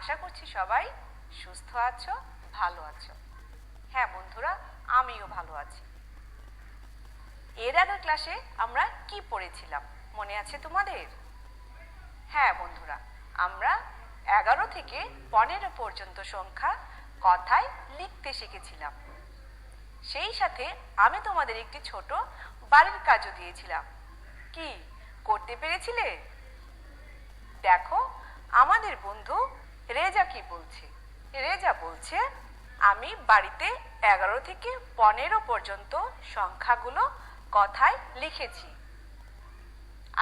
আশা করছি সবাই সুস্থ আছো, ভালো আছো। হ্যাঁ বন্ধুরা, আমিও ভালো আছি। এর আগের ক্লাসে আমরা কি পড়েছিলাম মনে আছে তোমাদের? হ্যাঁ বন্ধুরা, আমরা 11 থেকে 15 পর্যন্ত সংখ্যা কথায় লিখতে শিখেছিলাম। সেই সাথে আমি তোমাদের একটি ছোট বাড়ির কাজও দিয়েছিলাম। কি করতে পেরেছিলে? দেখো আমাদের বন্ধু রেজা কি বলছে। রেজা বলছে, আমি বাড়িতে 11 থেকে 15 পর্যন্ত সংখ্যাগুলো কথায় লিখেছি।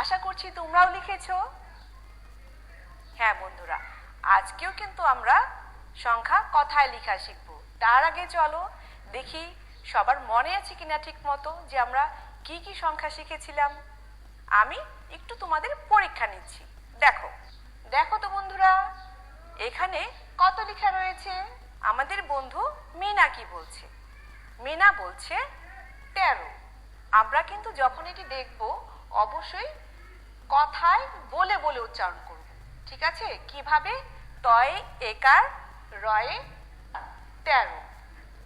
আশা করছি তোমরাও লিখেছো। হ্যাঁ বন্ধুরা, আজকেও কিন্তু আমরা সংখ্যা কথায় লেখা শিখব। তার আগে চলো দেখি সবার মনে আছে কিনা ঠিক মতো যে আমরা কি কি সংখ্যা শিখেছিলাম। আমি একটু তোমাদের পরীক্ষা নিচ্ছি। দেখো দেখো তো বন্ধুরা, এখানে কত লেখা রয়েছে। আমাদের বন্ধু মিনা কি বলছে? মিনা বলছে 13। আমরা কিন্তু যখন এটি দেখব অবশ্যই কথায় বলে বলে উচ্চারণ করব, ঠিক আছে? কিভাবে? তয়ে একার, রয়ে 13।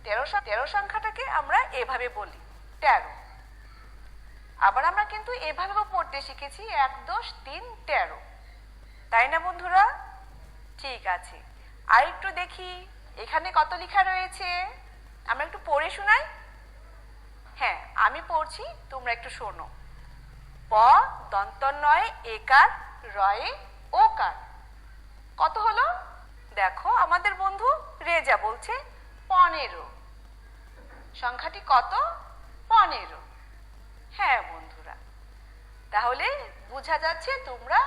13 সংখ্যাটাকে আমরা এভাবে বলি 13। আবার আমরা কিন্তু এভাবেও পড়তে শিখেছি 1 10 3 13, তাই না বন্ধুরা? ঠিক আছে, আর একটু দেখি এখানে কত লেখা রয়েছে। আমরা একটু পড়ে শোনাই। হ্যাঁ আমি পড়ছি, তোমরা একটু শোনো। প দন্ত নয় একার, রয়ে ওকার। কত হলো? দেখো আমাদের বন্ধু রেজা বলছে 15। সংখ্যাটি কত? 15। হ্যাঁ বন্ধুরা, তাহলে বোঝা যাচ্ছে তোমরা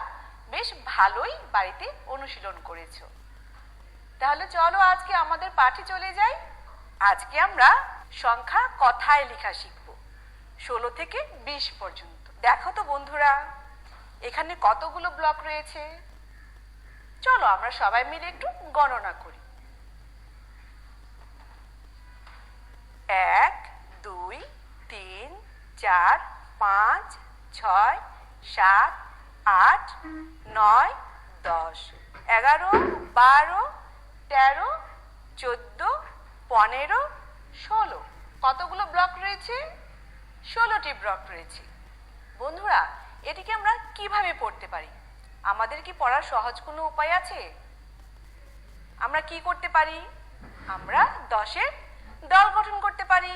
বেশ ভালোই বাড়িতে অনুশীলন করেছো। তাহলে চলো আজকে আমাদের পাঠে চলে যাই। আজকে আমরা সংখ্যা কথায় লেখা শিখব 16 থেকে 20 পর্যন্ত। দেখো তো বন্ধুরা, এখানে কতগুলো ব্লক রয়েছে। চলো আমরা সবাই মিলে একটু গণনা করি। 1 2 3 4 5 6 7 8 9 10 11 12 13 14 15 16। কতগুলো ব্লক রয়েছে? 16টি ব্লক রয়েছে। বন্ধুরা, এটিকে আমরা কিভাবে পড়তে পারি? আমাদের কি পড়ার সহজ কোনো উপায় আছে? আমরা কি করতে পারি? আমরা 10-এর দল গঠন করতে পারি,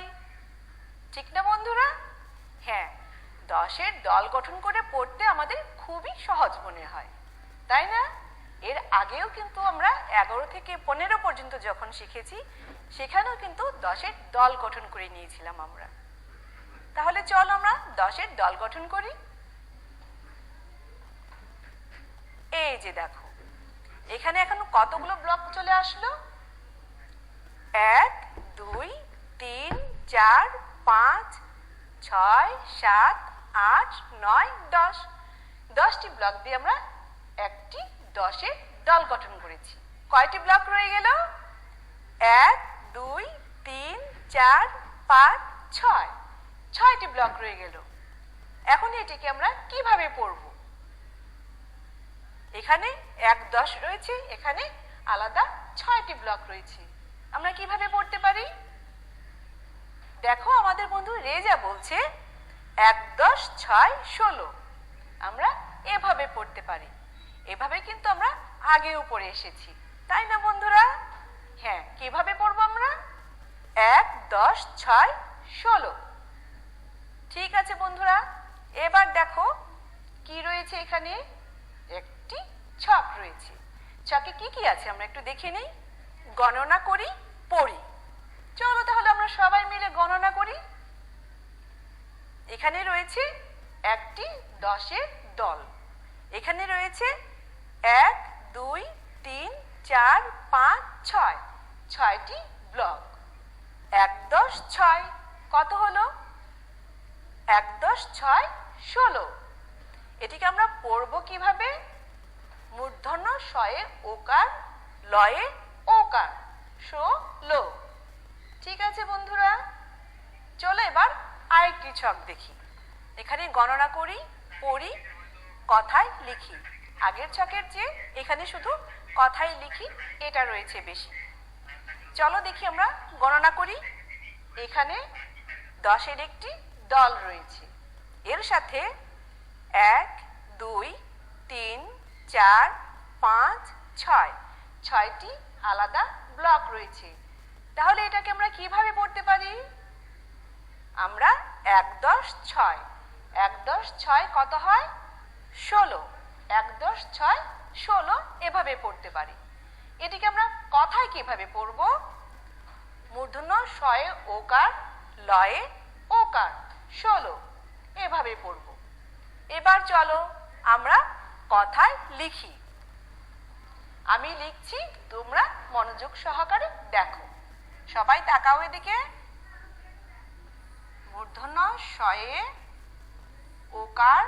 ঠিক না বন্ধুরা? হ্যাঁ, 10-এর দল গঠন করে পড়তে আমাদের খুবই সহজ মনে হয়, তাই না? এর আগেও কিন্তু আমরা 11 থেকে 15 পর্যন্ত যখন শিখেছি সেখানেও কিন্তু 10-এর দল গঠন করে নিয়েছিলাম আমরা। তাহলে চল আমরা 10-এর দল গঠন করি। এই যে দেখো, এখানে এখন কতগুলো ব্লক চলে আসলো। 1 2 3 4 5 6 7 8 9 10। 10টি ব্লক দিয়ে আমরা একটি 10-এর দল গঠন করেছি। কয়টি ব্লক রয়ে গেল? 1 2 3 4 5 6। 6টি ব্লক রয়ে গেল। এখন এটিকে আমরা কিভাবে পড়ব? এখানে 1 10 রয়েছে, এখানে আলাদা 6টি ব্লক রয়েছে। আমরা কিভাবে পড়তে পারি? দেখো আমাদের বন্ধু রেজা বলছে 1 10 6 16। আমরা এভাবে পড়তে পারি। এভাবে কিন্তু আমরা আগেও পড়ে এসেছি, তাই না বন্ধুরা? হ্যাঁ, কিভাবে পড়বো আমরা? 1 10 6 16। ঠিক আছে বন্ধুরা, এবার দেখো কি রয়েছে এখানে। একটি ছক রয়েছে। ছকে কি কি আছে আমরা একটু দেখে নিই, গণনা করি, পড়ি। চলো তাহলে আমরা সবাই মিলে গণনা করি। এখানে রয়েছে একটি 10-এর দল। এখানে রয়েছে 1 2 3 4 5 6, 6টি ব্লক। 1 10 6 কত হলো? 1 10 6 16। এটিকে আমরা পড়বো কিভাবে? মূর্ধন্য শয়ে ওকার, লয়ে ওকার, ষোলো। ঠিক আছে বন্ধুরা, চলো এবার আরেকটি ছক দেখি। এখানে গণনা করি, পড়ি, কথায় লিখি। আগের ছকের চেয়ে এখানে শুধু কথাই লিখি এটা রয়েছে বেশি। চলো দেখি আমরা গণনা করি। এখানে 10-এর একটি দল রয়েছে, এর সাথে 1 2 3 4 5 6 6টি আলাদা ব্লক রয়েছে। তাহলে এটাকে আমরা কিভাবে পড়তে পারি? আমরা 1 10 6 1 10 6 কত হয়? 16। 1 10 6 16 এভাবে পড়তে পারি। এটিকে আমরা কথায় কিভাবে পড়ব? মূর্ধন্য শয়ে ওকার, লয়ে ওকার, 16 এভাবে পড়ব। এবার চলো আমরা কথায় লিখি। আমি লিখছি, তোমরা মনোযোগ সহকারে দেখো। সবাই তাকাও এদিকে। মূর্ধন্য শয়ে ওকার,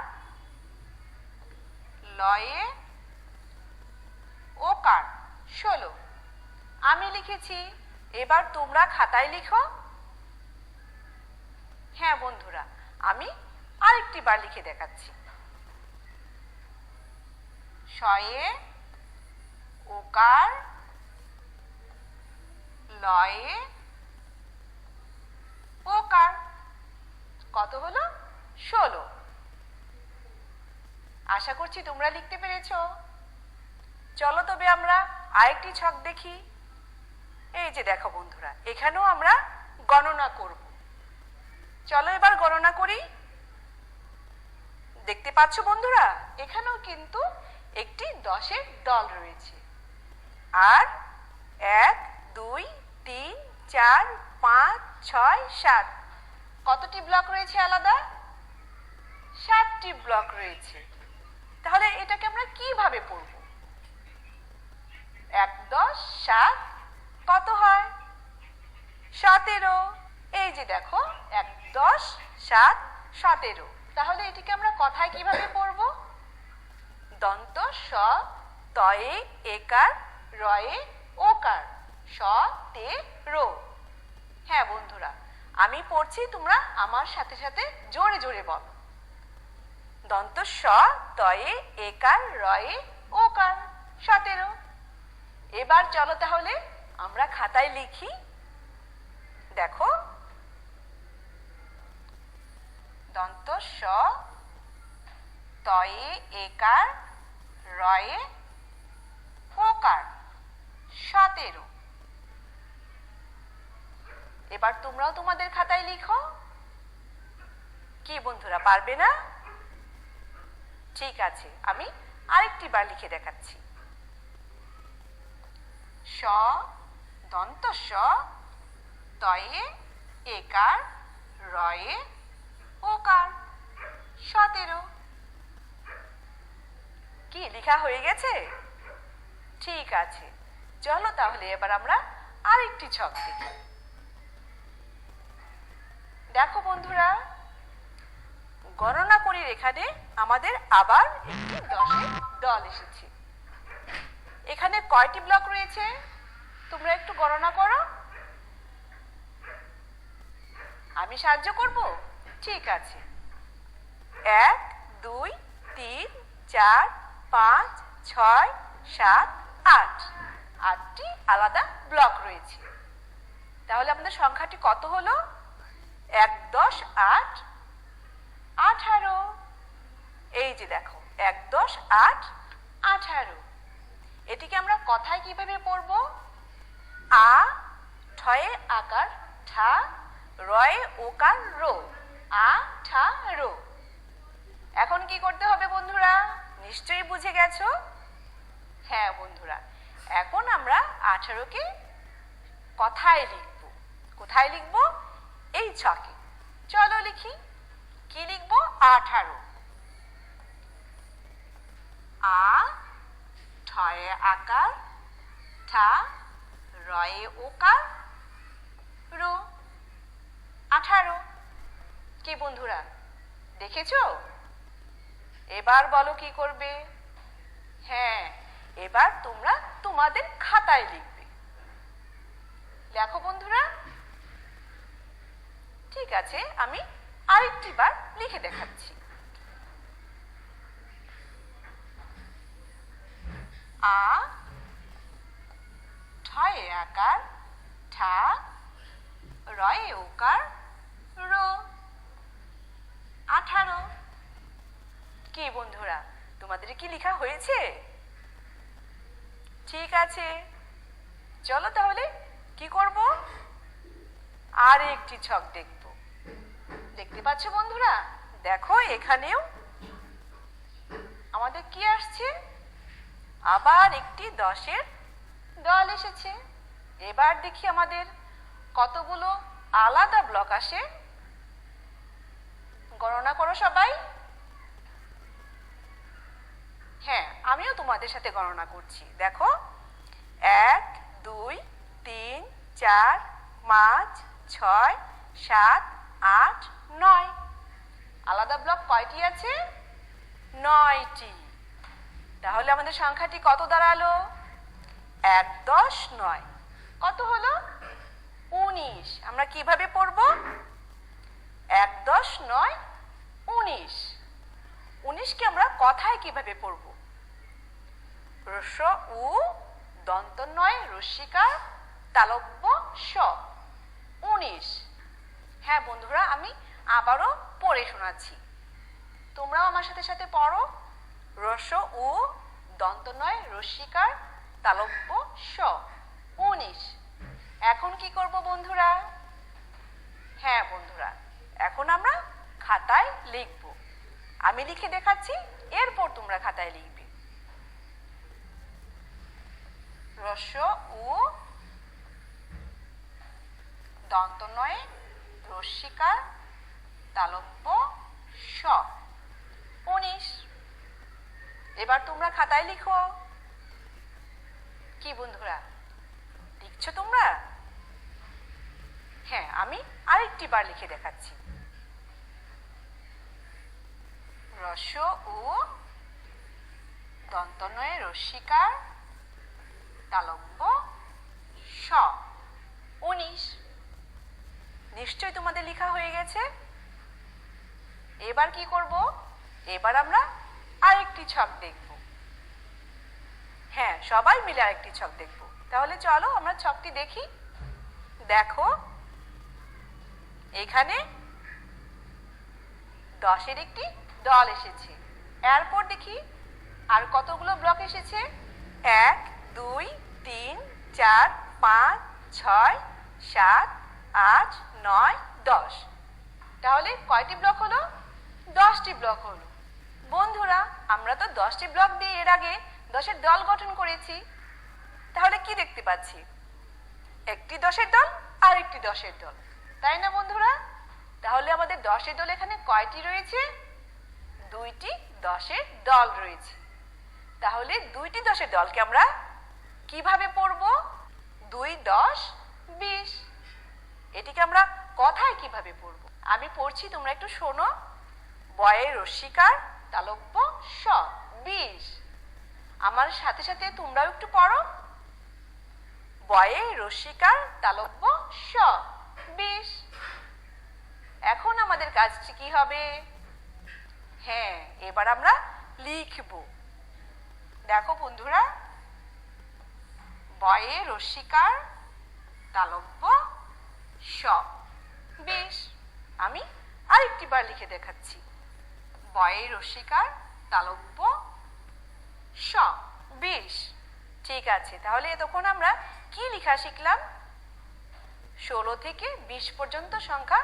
লয়ে ওকার, 16 আমি লিখেছি। এবার তোমরা খাতায় লিখো। হ্যাঁ বন্ধুরা, আমি আরেকটি বার লিখে দেখাচ্ছি। শয়ে ওকার, লয়ে ওকার, কত হলো? 16। আশা করছি তোমরা লিখতে পেরেছো। চলো তবে আমরা আরেকটি ছক দেখি। এই যে দেখো বন্ধুরা, এখানেও আমরা গণনা করব। চলো এবার গণনা করি। দেখতে পাচ্ছ বন্ধুরা, এখানেও কিন্তু একটি 10-এর দল রয়েছে। আর 1 2 3 4 5 6 7 কতটি ব্লক রয়েছে আলাদা? 7টি ব্লক রয়েছে। তাহলে এটাকে আমরা কিভাবে পড়ব? 1 10 7 কত হয়? 17। এই যে দেখো, 1 10 7 17। তাহলে এটিকে আমরা কথায় কিভাবে পড়ব? দন্ত স তয়ে একার, রয়ে ওকার, স তে রো। হ্যাঁ বন্ধুরা, আমি পড়ছি, তোমরা আমার সাথে সাথে জোরে জোরে বলো। দন্ত স তয়ে একার, রয়ে ওকার, 17। এবার চলো তাহলে আমরা খাতায় লিখি। দেখো, দন্ত স তয়ে একার, রয়ে ওকার, 17। এবার তোমরাও তোমাদের খাতায় লিখো। কি বন্ধুরা, পারবে না? ঠিক আছে, আমি আরেকটি বার লিখে দেখাচ্ছি। স দন্ত স তয়ে একার, রয়ে ওকার, 17। কি লেখা হয়ে গেছে? ঠিক আছে, চলো তাহলে এবার আমরা আরেকটি ছক দেখি। দেখো বন্ধুরা, গণনা করি। এখানে আমাদের আবার একটি 10-এর দল এসেছে। এখানে কয়টি ব্লক রয়েছে তোমরা একটু গণনা করো। আমি সাহায্য করব? ঠিক আছে। 1 2 3 4 5 6 7 8 8টি আলাদা ব্লক রয়েছে। তাহলে আমাদের সংখ্যাটি কত হলো? 1 10 8 18। এই যে দেখো, 1 10 8 18। এটিকে আমরা কথায় কিভাবে পড়ব? আ ঠয়ে আকার ঠা, রয়ে ওকার রো, আ ঠা রো। এখন কি করতে হবে বন্ধুরা? নিশ্চয়ই বুঝে গেছো। হ্যাঁ বন্ধুরা, এখন আমরা 18কে কথায় লিখব। কোথায় লিখব? এই ছকে। চলো লিখি। কি লিখব? 18। আ ঠয়ে আকার ঠা, রয়ে ওকার রো, 18। কি বন্ধুরা, দেখেছো? এবার বলো কি করবে? হ্যাঁ, এবার তোমরা তোমাদের খাতায় লিখবে। লেখো বন্ধুরা। ঠিক আছে, আমি আরেকটি বার লিখে দেখাচ্ছি। একার ঠা, রয়ে ওকার রো, 18। কি বন্ধুরা, তোমাদের কি লেখা হয়েছে? ঠিক আছে, চলো তাহলে কি করব, আর একটি ছক দেখব। দেখতে পাচ্ছ বন্ধুরা, দেখো এখানেও আমাদের কি আসছে, আবার একটি 10-এর দল এসেছে। এবার দেখি আমাদের কতগুলো আলাদা ব্লক আসে, গণনা করো সবাই। হ্যাঁ, আমিও তোমাদের সাথে গণনা করছি। দেখো, 1 2 3 4 5 6 7 8 9। আলাদা ব্লক কয়টি আছে? 9টি। তাহলে আমাদের সংখ্যাটি কত দাঁড়ালো? 1 10 9 কত হলো? 19। আমরা কিভাবে পড়ব? 1 10 9 19। 19কে আমরা কথায় কিভাবে পড়ব? রস্য উ, দন্ত নয় রস্যিকার, তালব্য স, 19। হ্যাঁ বন্ধুরা, আমি আবারও পড়ে শোনাচ্ছি, তোমরাও আমার সাথে সাথে পড়ো। রস্য উ, দন্ত নয় রস্যিকার, তালব্য স, 19। এখন কি করব বন্ধুরা? হ্যাঁ বন্ধুরা, এখন আমরা খাতায় লিখব। আমি লিখে দেখাচ্ছি, এরপর তোমরা খাতায় লিখবে। রস্য উ, দন্ত নয় রস্যিকার, তালব্য স, 19। এবার তোমরা খাতায় লিখো। কি বন্ধুরা, লিখছো তোমরা? হ্যাঁ, আমি আরেকটি বার লিখে দেখাচ্ছি। রস্য উ, দন্ত নয় রস্যিকার, তালব্য স, 19। নিশ্চয় তোমাদের লেখা হয়ে গেছে। এবার কি করব? এবার আমরা আরেকটি ছক দেখব। হ্যাঁ, সবাই মিলে আরেকটি ছক দেখব। তাহলে চলো আমরা ছকটি দেখি। দেখো, এখানে 10-এর একটি দল এসেছে। এরপর দেখি আর কতগুলো ব্লক এসেছে। 1 2 3 4 5 6 7 8 9 10। তাহলে কয়টি ব্লক হলো? 10টি ব্লক হলো। বন্ধুরা, আমরা তো 10টি ব্লক দিয়ে এর আগে 10-এর দল গঠন করেছি। তাহলে কি দেখতে পাচ্ছি? একটি 10-এর দল আর একটি 10-এর দল, তাই না বন্ধুরা? তাহলে আমাদের 10-এর দল এখানে কয়টি রয়েছে? 2টি 10-এর দল রয়েছে। তাহলে 2টি 10-এর দলকে আমরা কিভাবে পড়ব? 2 10 20। এটিকে আমরা কথায় কিভাবে পড়ব? আমি পড়ছি, তোমরা একটু শোনো। বয়ে রস্যিকার, তালব্য স, 20। আমার সাথে সাথে তোমরাও একটু পড়ো। বয়ে রস্যিকার, তালব্য স, 20। এখন আমাদের কাজটি কি হবে? হ্যাঁ, এবার আমরা লিখব। দেখো বন্ধুরা, বয়ে রস্যিকার, তালব্য স, 20। আমি আরেকটি বার লিখে দেখাচ্ছি। বয়ে রস্যিকার, তালব্য স, 20। ঠিক আছে, তাহলে এতক্ষণ আমরা কি লেখা শিখলাম? 16 থেকে 20 পর্যন্ত সংখ্যা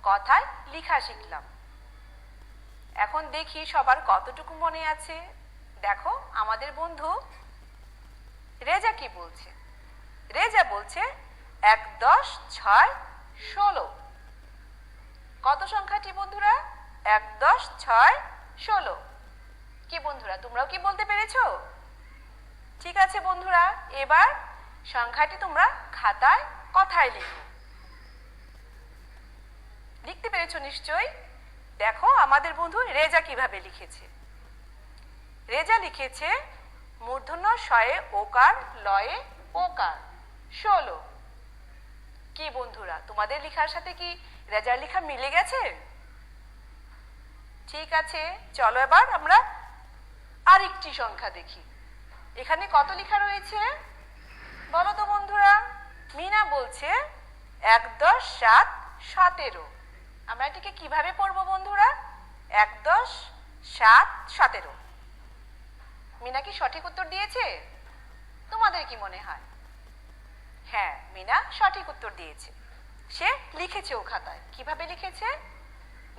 কথায় লেখা শিখলাম। এখন দেখি সবার কতটুকু মনে আছে। দেখো, আমাদের বন্ধু রেজা কি বলছে? রেজা বলছে 1 10 6 16। কত সংখ্যাটি বন্ধুরা? 1 10 6 16। কি বন্ধুরা, তোমরাও কি বলতে পেরেছো? ঠিক আছে বন্ধুরা, এবার সংখ্যাটি তোমরা খাতায় কথায় লিখো। লিখতে পেরেছো নিশ্চয়ই? দেখো আমাদের বন্ধু রেজা কিভাবে লিখেছে। রেজা লিখেছে মূর্ধন্য শয়ে ওকার, লয়ে ওকার, 16। কি বন্ধুরা, তোমাদের লেখার সাথে কি রেজার লেখা মিলে গেছে? ঠিক আছে, চলো এবার আমরা আরেকটি সংখ্যা দেখি। এখানে কত লেখা রয়েছে বলো তো বন্ধুরা? মিনা বলছে ১ 10 7 17। আমরা এটিকে কিভাবে পড়বো বন্ধুরা? ১ 10 7 17। মিনা কি সঠিক উত্তর দিয়েছে? তোমাদের কি মনে হয়? হ্যাঁ, মিনা সঠিক উত্তর দিয়েছে। সে লিখেছে ও খাতায়। কিভাবে লিখেছে?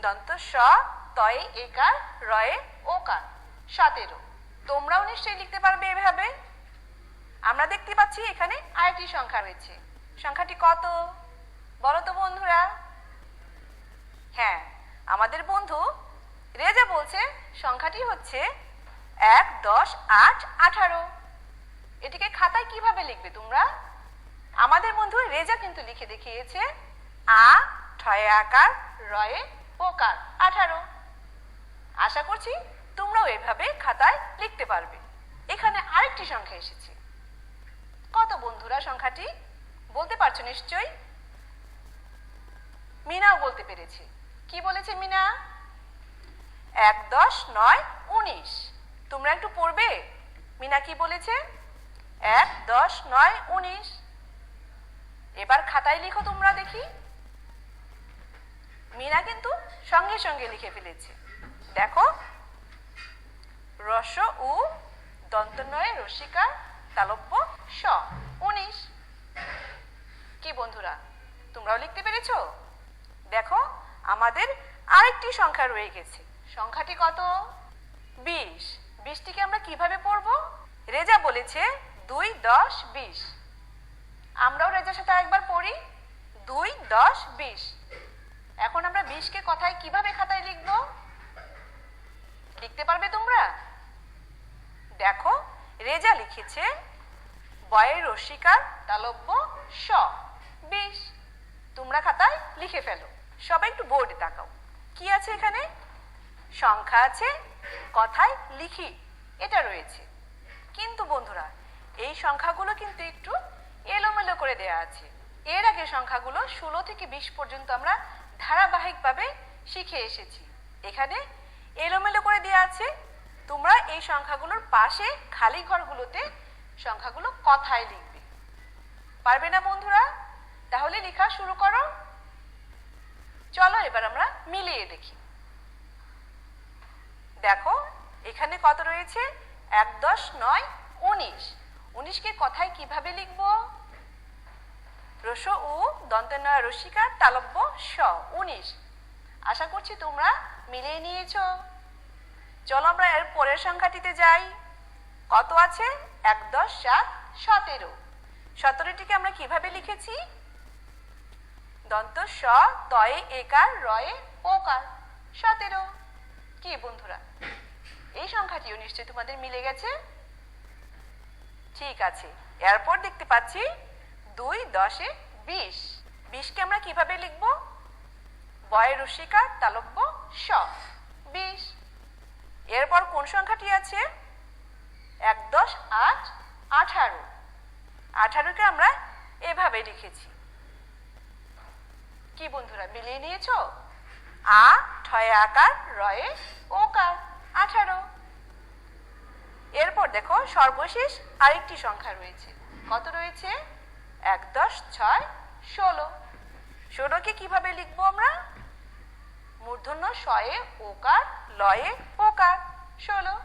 দন্ত স তয়ে একার রয়ে ওকার 17। তোমরাও নিশ্চয়ই লিখতে পারবে এভাবে। আমরা দেখতে পাচ্ছি এখানে আরেকটি সংখ্যা রয়েছে। সংখ্যাটি কত বলো তো বন্ধুরা? হ্যাঁ, আমাদের বন্ধু রেজা বলছে সংখ্যাটি হচ্ছে ১ 10 ৮ 18। এটিকে খাতায় কিভাবে লিখবে তোমরা? আমাদের বন্ধু রেজা কিন্তু লিখে দেখিয়েছে আ ঠয়ে আকার রয়ে ওকার 18। আশা করছি তোমরাও এভাবে খাতায় লিখতে পারবে। এখানে আরেকটি সংখ্যা এসেছে। কত বন্ধুরা সংখ্যাটি? বলতে পারছো নিশ্চয়ই? মিনাও বলতে পেরেছে। কি বলেছে মিনা? ১ 10 9 19। তোমরা একটু পড়বে মিনা কি বলেছে? ১ 10 9 19। এবার খাতায় লিখো তোমরা দেখি। মিনা কিন্তু সঙ্গে সঙ্গে লিখে ফেলেছে। দেখো, রস্ব উ দন্তনয়ে রসিকার তালব্য স 19। কি বন্ধুরা, তোমরাও লিখতে পেরেছো? দেখো, আমাদের আরেকটি সংখ্যা রয়ে গেছে। সংখ্যাটি কত? 20। 20টিকে আমরা কিভাবে পড়বো? রেজা বলেছে ২ 10 20। আমরাও রেজার সাথে একবার পড়ি ২ 10 20। এখন আমরা 20কে কথায় কিভাবে খাতায় লিখব? লিখতে পারবে তোমরা? দেখো, রেজা লিখেছে বয়ের রসিকার তালব্য স 20। তোমরা খাতায় লিখে ফেলো। সবাই একটু বোর্ডে তাকাও। কি আছে এখানে? সংখ্যা আছে, কথায় লিখি এটা রয়েছে। কিন্তু বন্ধুরা, এই সংখ্যাগুলো কিন্তু একটু এলোমেলো করে দেয়া আছে। এর আগে সংখ্যাগুলো 16 থেকে 20 পর্যন্ত আমরা ধারাবাহিকভাবে শিখে এসেছি। এখানে এলোমেলো করে দেয়া আছে। তোমরা এই সংখ্যাগুলোর পাশে খালি ঘরগুলোতে সংখ্যাগুলো কথায় লিখবে। পারবে না বন্ধুরা? তাহলে লেখা শুরু করো। চলো এবার আমরা মিলিয়ে দেখি। দেখো, এখানে কত রয়েছে? ১ 10 9 19। 19কে কথায় কিভাবে লিখব? রস উ দন্তনয় রসিকার তালব্য স 19। আশা করছি তোমরা মিলিয়ে নিয়েছো। চলো আমরা এর পরের সংখ্যাটিতে যাই। কত আছে? ১ 10 7 17। 17টিকে আমরা কিভাবে লিখেছি? দন্ত স তয়ে একার রয়ে ওকার 17। কি বন্ধুরা, এই সংখ্যাটিও নিশ্চয়ই তোমাদের মিলে গেছে। ঠিক আছে, এরপর দেখতে পাচ্ছি ২ 10 20। 20কে আমরা কিভাবে লিখব? বয়ের রসিকার তালব্য স 20। এরপর কোন সংখ্যাটি আছে? ১ 10 ৮ 18। 18কে আমরা এভাবে লিখেছি। কি বন্ধুরা, মিলিয়ে নিয়েছো? আ ঠয়ে আকার রয়ে ওকার 18। এরপর দেখো, সর্বশেষ আরেকটি সংখ্যা রয়েছে। কত রয়েছে? ১ 10 6 16। 16কে কিভাবে লিখবো আমরা? মূর্ধন্য শয়ে ওকার লয়ে ওকার 16।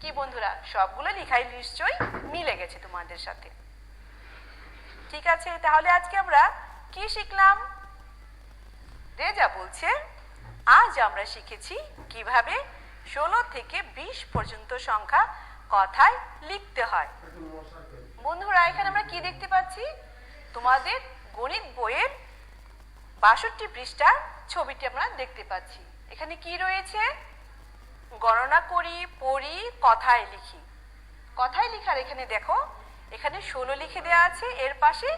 কি বন্ধুরা, সবগুলো লেখাই নিশ্চয়ই মিলে গেছে তোমাদের সাথে। ঠিক আছে, তাহলে আজকে আমরা কি শিখলাম? রেজা বলছে আজ আমরা শিখেছি কিভাবে 16 থেকে 20 পর্যন্ত সংখ্যা কথায় লিখতে হয়। বন্ধুরা, এখানে আমরা কি দেখতে পাচ্ছি? তোমাদের গণিত বইয়ের ৬২ পৃষ্ঠার ছবিটি আমরা দেখতে পাচ্ছি। এখানে কি রয়েছে? গণনা করি, পড়ি, কথায় লিখি। কথায় লিখার এখানে দেখো, এখানে 16 লিখে দেওয়া আছে, এর পাশে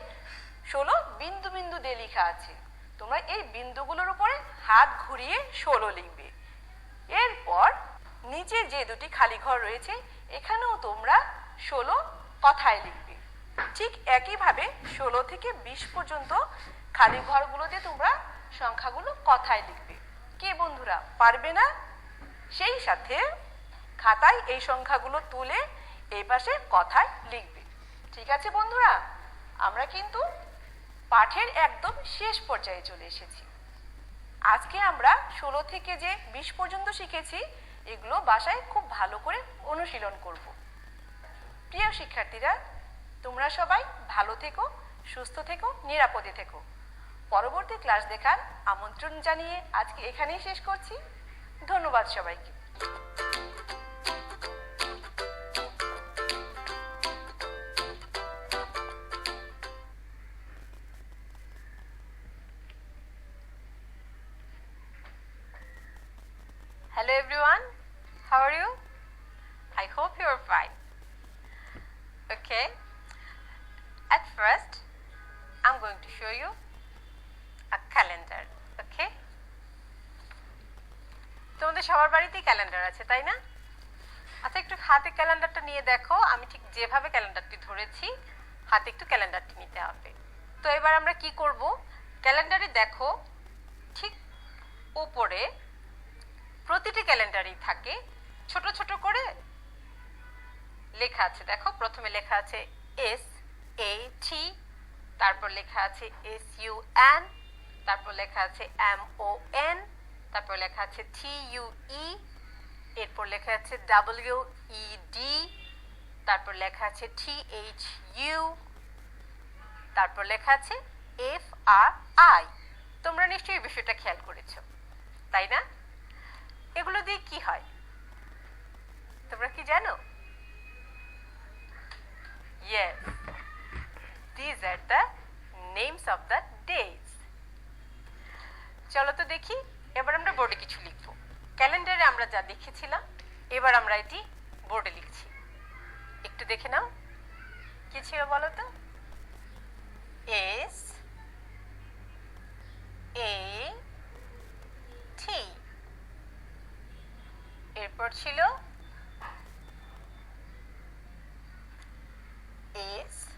16 বিন্দু বিন্দু দিয়ে লেখা আছে। তোমরা এই বিন্দুগুলোর উপরে হাত ঘুরিয়ে 16 লিখবে। এরপর নিচে যে দুটি খালি ঘর রয়েছে, এখানেও তোমরা 16 কথায় লিখবে। ঠিক একইভাবে 16 থেকে 20 পর্যন্ত খালি ঘরগুলোতে তোমরা সংখ্যাগুলো কথায় লিখবে। কি বন্ধুরা, পারবে না? সেই সাথে খাতায় এই সংখ্যাগুলো তুলে এই পাশে কথায় লিখবে। ঠিক আছে বন্ধুরা, আমরা কিন্তু পাঠের একদম শেষ পর্যায়ে চলে এসেছি। আজকে আমরা 16 থেকে যে 20 পর্যন্ত শিখেছি এগুলো বাসায় খুব ভালো করে অনুশীলন করব। প্রিয় শিক্ষার্থীরা, তোমরা সবাই ভালো থেকো, সুস্থ থেকো, নিরাপদে থেকো। পরবর্তী ক্লাস দেখার আমন্ত্রণ জানিয়ে আজকে এখানেই শেষ করছি। ধন্যবাদ সবাইকে। Hello everyone, how are you? I hope you are fine. Okay, at first I'm going to show you a calendar. Okay, তোমাদের সবার বাড়িতেই ক্যালেন্ডার আছে তাই না? আচ্ছা, একটু হাতে ক্যালেন্ডারটা নিয়ে দেখো। আমি ঠিক যেভাবে ক্যালেন্ডারটি ধরেছি হাতে একটু ক্যালেন্ডারটি নিতে হবে। তো এবার আমরা কি করব, ক্যালেন্ডারে দেখো ঠিক উপরে প্রতিটি ক্যালেন্ডারেই থাকে ছোট ছোট করে লেখা আছে। দেখো, প্রথমে লেখা আছে SAT, তারপর লেখা আছে SUN, তারপর লেখা আছে MON, তারপর লেখা আছে TUE, এরপর লেখা আছে WED, তারপর লেখা আছে THU, তারপর লেখা আছে FRI। তোমরা নিশ্চয়ই এই বিষয়টা খেয়াল করেছো তাই না? এগুলো দিয়ে কি হয় তোমরা কি জানো? Yes, these are the names of the days. চলো তো দেখি এবার আমরা বোর্ডে কিছু লিখব। ক্যালেন্ডারে আমরা যা দেখেছিলাম এবার আমরা এটি বোর্ডে লিখছি। একটু দেখে নাও কি ছিল বলো তো। SAT, এরপর ছিল SUN,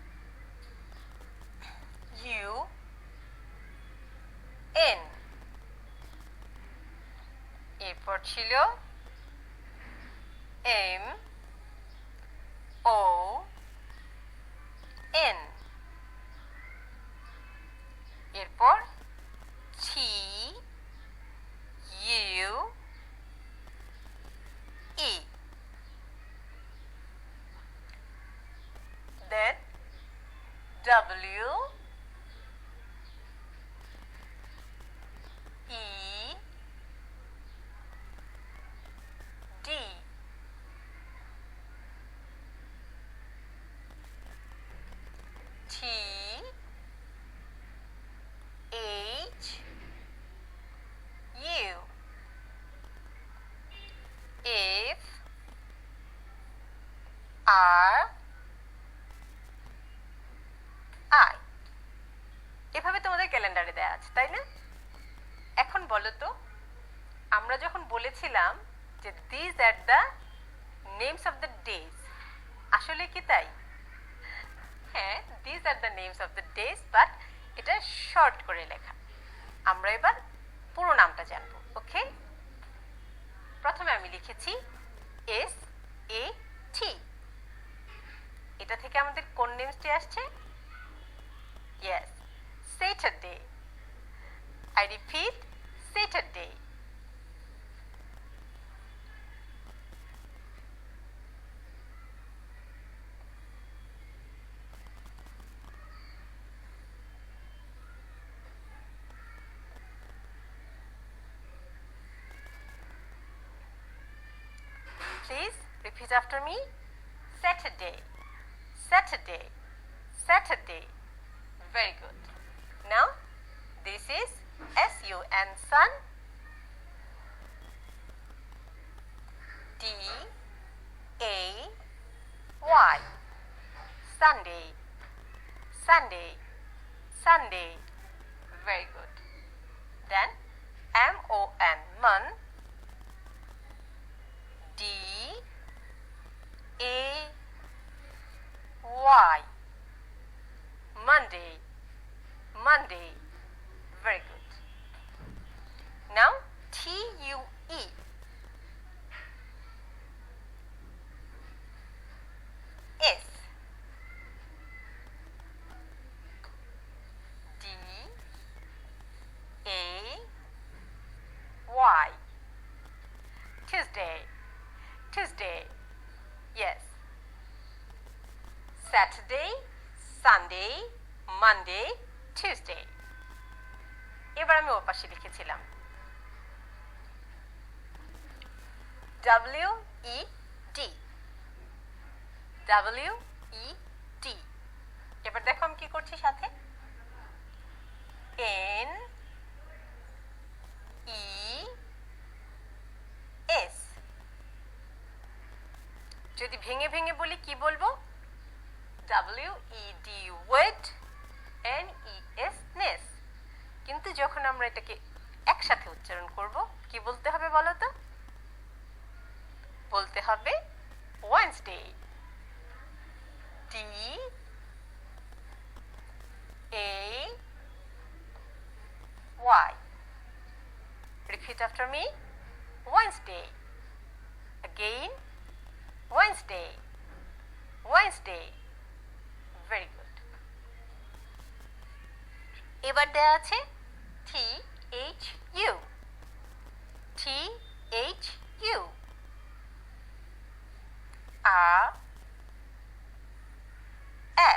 এরপর ছিল MON, এরপর TUE, then WED, THU, FRI। এভাবে তোমাদের ক্যালেন্ডারে দেয়া আছে তাই না? এখন বলো তো, আমরা যখন বলেছিলাম যে these are the names of the days, আসলে কি তাই? হ্যাঁ, these are the names of the days, but এটা শর্ট করে লেখা। আমরা এবার পুরো নামটা জানবো। ওকে, প্রথমে আমি লিখেছি SAT। এটা থেকে আমাদের কোন নেমসটি আসছে? Yes, Saturday. I repeat, Saturday. Please repeat after me. Saturday, Saturday, Saturday. Very good. Now this is SUN, sun. DAY, Sunday, Sunday, Sunday. Very good. Then MON, mon. DAY, Monday, Monday. Very good. Now TUE, S, Yes. Saturday, Sunday, Monday, Tuesday. এবার আমি ওর পাশে লিখেছিলাম WED WED। এবার দেখো আমি কি করছি সাথে NES। যদি ভেঙে ভেঙে বলি কি বলবো WED wed NES ness। কিন্তু যখন আমরা এটাকে একসাথে উচ্চারণ করব কি বলতে হবে বলো তো বলতে হবে Wednesday DAY। Repeat after me Wednesday again Wednesday Wednesday। Very good। এবার দেয়া আছে THU THU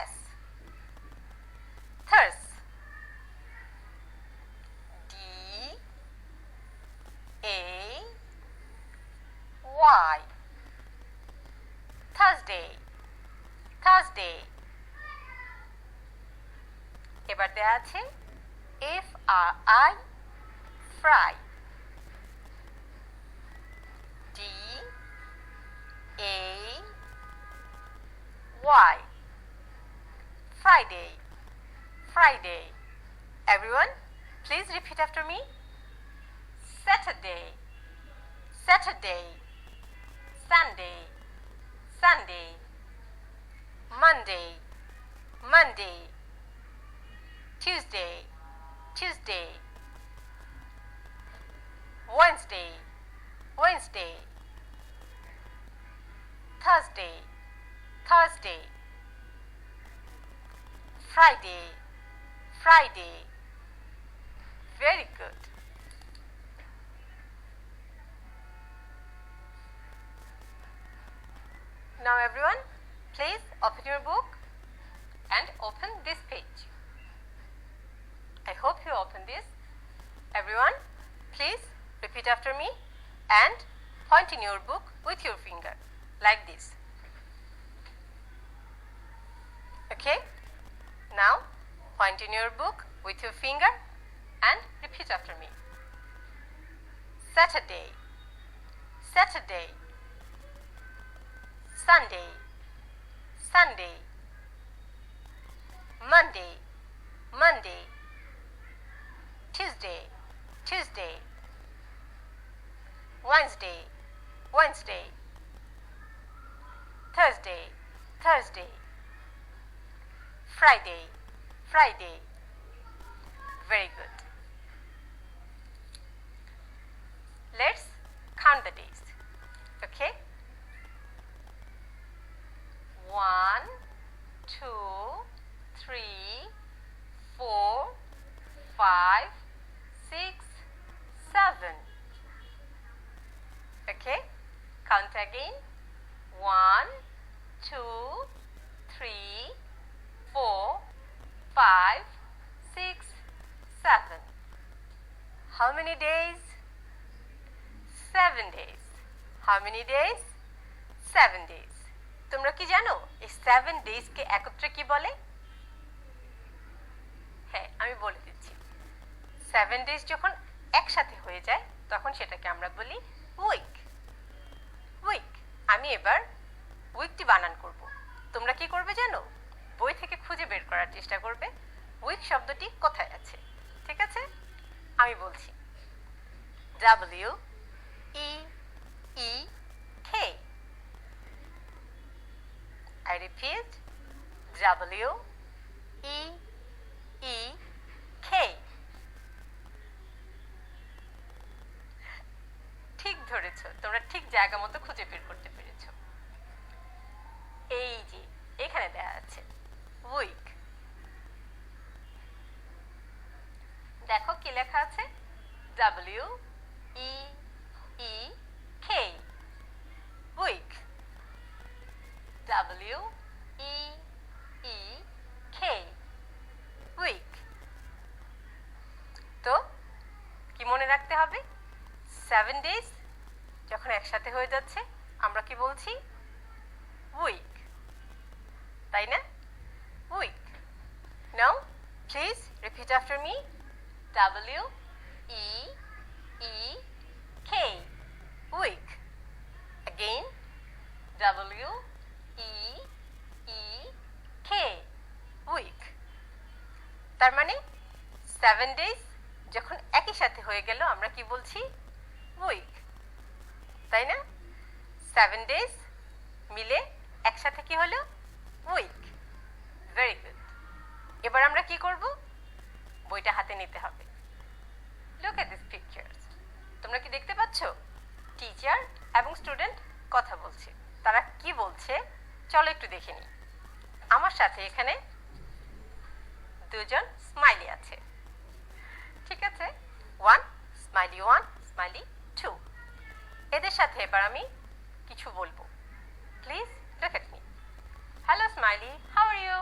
S thurs DAY Thursday Thursday। এবার দেয়া আছে FRI fry DAY Friday Friday। Everyone please repeat after me Saturday Saturday Sunday Sunday Monday Monday Tuesday Tuesday Wednesday Wednesday Thursday Thursday Friday Friday। Very good। Now everyone please open your book and open this page। I hope you open this। Everyone please repeat after me and point in your book with your finger like this। Okay, now point in your book with your finger and repeat after me Saturday Saturday Sunday Sunday Monday Monday Tuesday Tuesday Wednesday Wednesday Thursday Thursday Friday Friday। Very good। Let's count the days। Okay, 1 2 3 4 5 6 7। Okay, count again 1 2 3 4 5 6 7। How many days? 7 days। How many days? 7 days। তোমরা কি জানো এই 7 days কে একত্রে কি বলে? হ্যাঁ আমি বলে দিচ্ছি 7 days যখন একসাথে হয়ে যায় তখন সেটাকে আমরা বলি উইক উইক। আমি এবার উইকটি বানান করব। তোমরা কি করবে জানো বই থেকে খুঁজে বের করার চেষ্টা করবে উইক শব্দটি কোথায় আছে। ঠিক আছে আমি বলছি WEEK। I repeat WEEK। ঠিক ধরেছো তোমরা ঠিক জায়গা মতো খুঁজে বের করতে পেরেছো। এই যে এখানে দেয়া আছে উইক। দেখো কি লেখা আছে WEEK উইক। W-E-E-K, week. তো কি মনে রাখতে হবে? 7 days যখন একসাথে হয়ে যাচ্ছে আমরা কি বলছি? উইক, তাই না? Week. Now please repeat after me. W-E-E-K, week. Again, W-E-E-K, week. তার মানে 7 days যখন একই সাথে হয়ে গেল আমরা কি বলছি? উইক, তাই না? 7 days মিলে একসাথে কি হলো? উইক। Very good. এবার আমরা কি করব? বইটা হাতে নিতে হবে। Look at this pictures. তোমরা কি দেখতে পাচ্ছ? টিচার এবং স্টুডেন্ট কথা বলছে। তারা কি বলছে চলো একটু দেখে নিই। আমার সাথে এখানে দুজন স্মাইলি আছে, ঠিক আছে? Smiley 1, smiley 2। এদের সাথে এবার আমি কিছু বলবো। Please look at me. Hello smiley, how are you?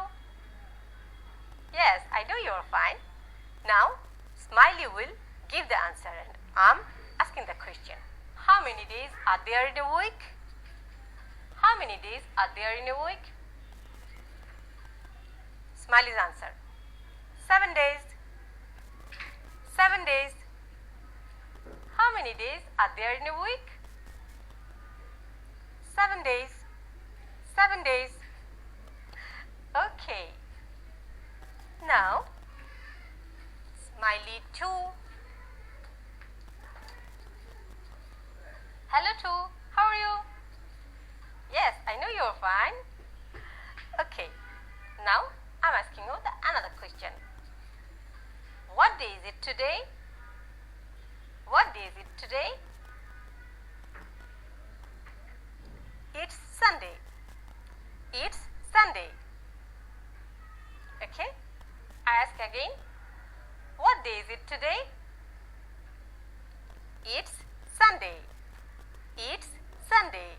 Yes, I know you are fine. Now, Smiley will give the answer and I'm asking the question. How many days are there in a week? How many days are there in a week? Smiley's answer. 7 days. 7 days. How many days are there in a week? 7 days. 7 days. Okay. Now, Smiley 2. Hello 2, how are you? Yes, I know you're fine. Okay, now I'm asking you another question. What day is it today? What day is it today? It's Sunday. It's Sunday. Okay, I ask again. What day is it today? It's Sunday. It's Sunday.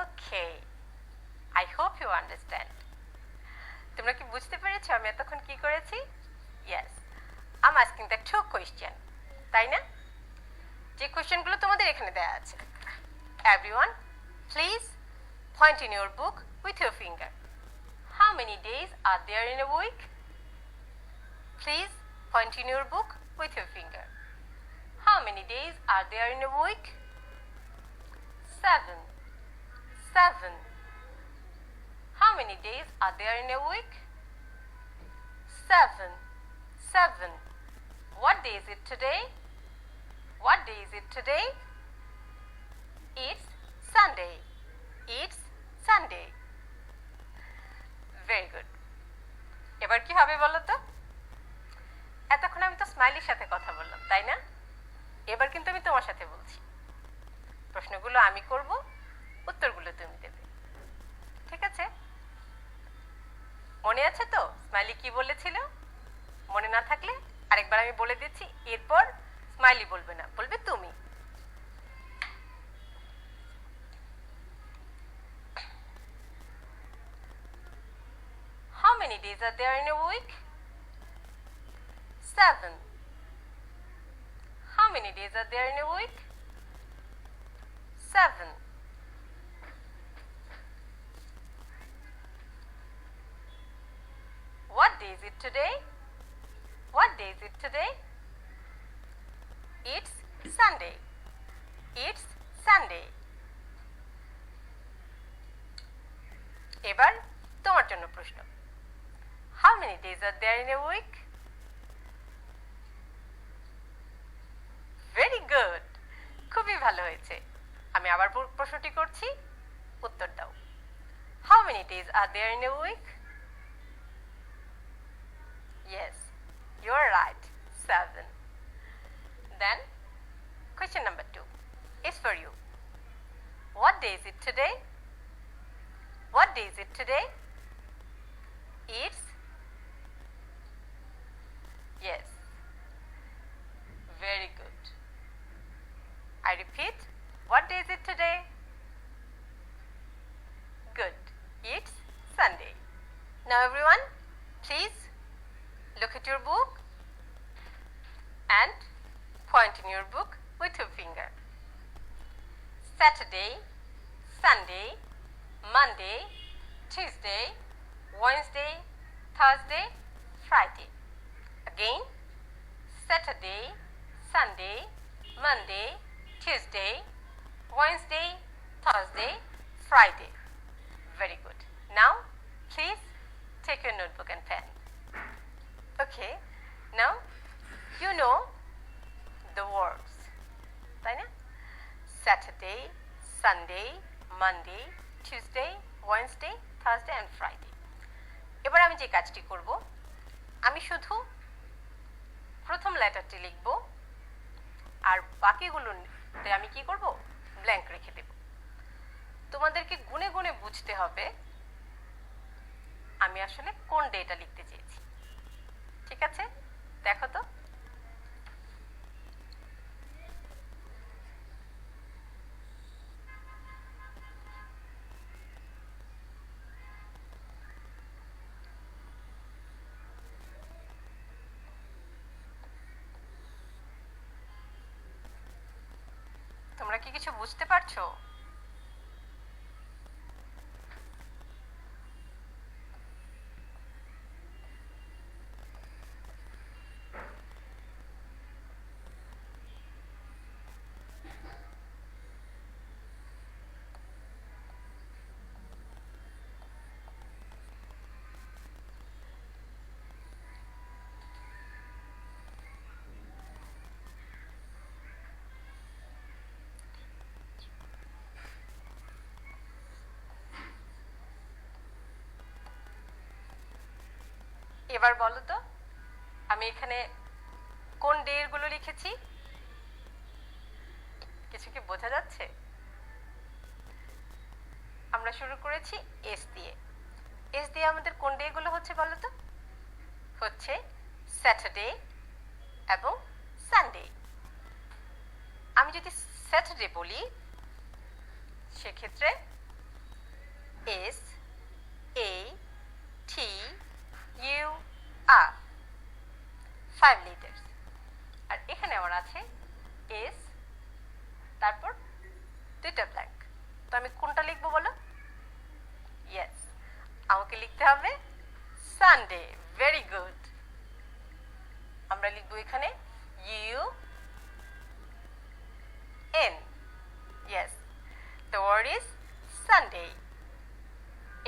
Okay, I hope you understand. তোমরা কি বুঝতে পেরেছো আমি এতক্ষণ কি করেছি? Yes, I'm asking the 2 question, তাই না? যে কোশ্চেনগুলো তোমাদের এখানে দেয়া আছে। Everyone, please point in your book with your finger. How many days are there in a week? Please point in your book with your finger. How many days are there in a week? 7. 7. How many days are there in a week? 7. 7. What day is it today? What day is it today? It's Sunday. It's Sunday. Very good. এবার কি হবে বলো তো? এতক্ষণ আমি তো স্মাইলির সাথে কথা বললাম, তাই না? এবার কিন্তু আমি তোমার সাথে বলছি। প্রশ্নগুলো আমি করব, উত্তরগুলো তুমি দেবে। ঠিক আছে? মনে আছে তো স্মাইলি কি বলেছিল? মনে না থাকলে আরেকবার আমি বলে দিচ্ছি, এরপর স্মাইলি বলবে না, বলবে তুমি। How many days are there in a week? 7. How many days are there in a week? 7. What day is it today? What day is it today? It's Sunday. It's Sunday. এবার তোমার জন্য প্রশ্ন। How many days are there in a week? Very good. খুবই ভালো হয়েছে। আমি আবার প্রশ্নটি করছি, উত্তর দাও। How many days are there in a week? Yes, you are right. 7. Then, question number 2 is for you. What day is it today? What day is it today? It's, yes, very good. I repeat, What day is it today? Good. It's Sunday. Now everyone, please look at your book and point in your book with your finger. Saturday, Sunday, Monday, Tuesday, Wednesday, Thursday, Friday. Again, Saturday, Sunday, Monday, Tuesday, Wednesday, Thursday, Friday. Very good. Now, please take your notebook and pen. Okay, now you know the words. তাই না? Saturday, Sunday, Monday, Tuesday, Wednesday, Thursday and Friday. এবার আমি যে কাজটি করব, আমি শুধু প্রথম লেটারটি লিখব আর বাকিগুলোতে আমি কি করব, ব্ল্যাঙ্ক রেখে দেব। তোমাদেরকে গুনে গুনে বুঝতে হবে আমি আসলে কোন ডেটা লিখতে চেয়েছি। ঠিক আছে, দেখো তো। তোমরা কি কিছু বুঝতে পারছো? এবার বলো তো আমি এখানে কোন ডেগুলো লিখেছি? কিছু কি বোঝা যাচ্ছে? আমরা শুরু করেছি এস দিয়ে। এস দিয়ে আমাদের কোন ডেগুলো হচ্ছে বলো তো? হচ্ছে স্যাটারডে এবং সানডে। আমি যদি স্যাটারডে বলি সেক্ষেত্রে S A T U R 5 litres. আর এখানে আমার আছে এস তারপর দুইটা ব্ল্যাঙ্ক। তো আমি কোনটা লিখবো বলো? ইয়েস, আমাকে লিখতে হবে সানডে। Very good. আমরা লিখবো এখানে U N. Yes, the word is Sunday.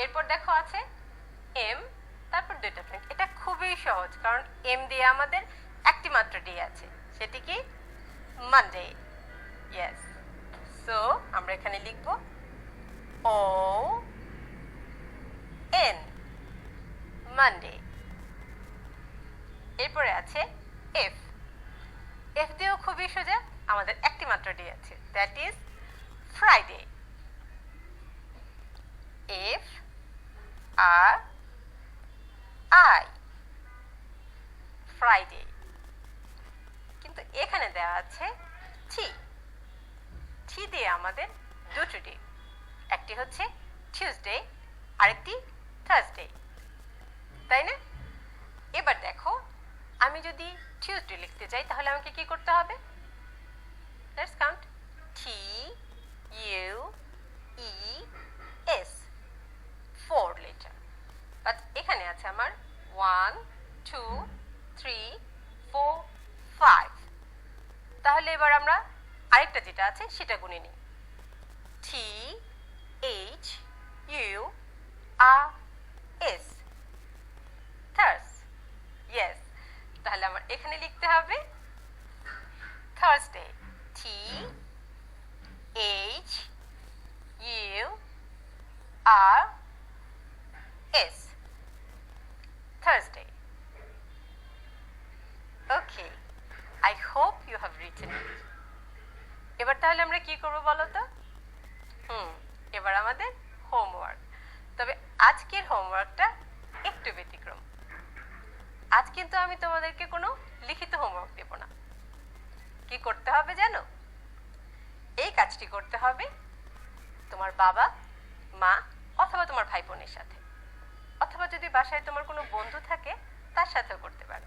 এরপর দেখো আছে এম তারপর দুইটা ব্ল্যাঙ্ক। এটা খুবই সহজ কারণ এম দিয়ে আমাদের একটি মাত্র ডে আছে, সেটি কি মানডে। ইয়েস, সো আমরা এখানে লিখব ও এন মানডে। এরপরে আছে এফ। এফ দিয়েও খুবই সোজা, আমাদের একটি মাত্র ডে আছে, that is Friday. F R I Friday. কিন্তু এখানে দেওয়া আছে টি। টি দিয়ে আমাদের দুটো ডে, একটি হচ্ছে টিউসডে আরেকটি থার্সডে, তাই না? এবার দেখো আমি যদি টিউসডে লিখতে চাই তাহলে আমাকে কি করতে হবে? Let's count. T U E S 4 letter. But এখানে আছে আমার 1 2 3 4 5। তাহলে এবার আমরা আরেকটা যেটা আছে সেটা গুনে নিই। T H U R S Thurs. Yes, তাহলে আমার এখানে লিখতে হবে Thursday. T H U R S Thursday. Okay, I hope you have written it. এবার তাহলে আমরা কি করব বলো তো? এবার আমাদের হোমওয়ার্ক। তবে আজকের হোমওয়ার্কটা একটু ব্যতিক্রম। আজ কিন্তু আমি তোমাদেরকে কোনো লিখিত হোমওয়ার্ক দেব না। কি করতে হবে জানো? এই কাজটি করতে হবে তোমার বাবা, মা অথবা তোমার ভাই বোনের সাথে, অথবা যদি বাসায় তোমার কোনো বন্ধু থাকে তার সাথেও করতে পারো।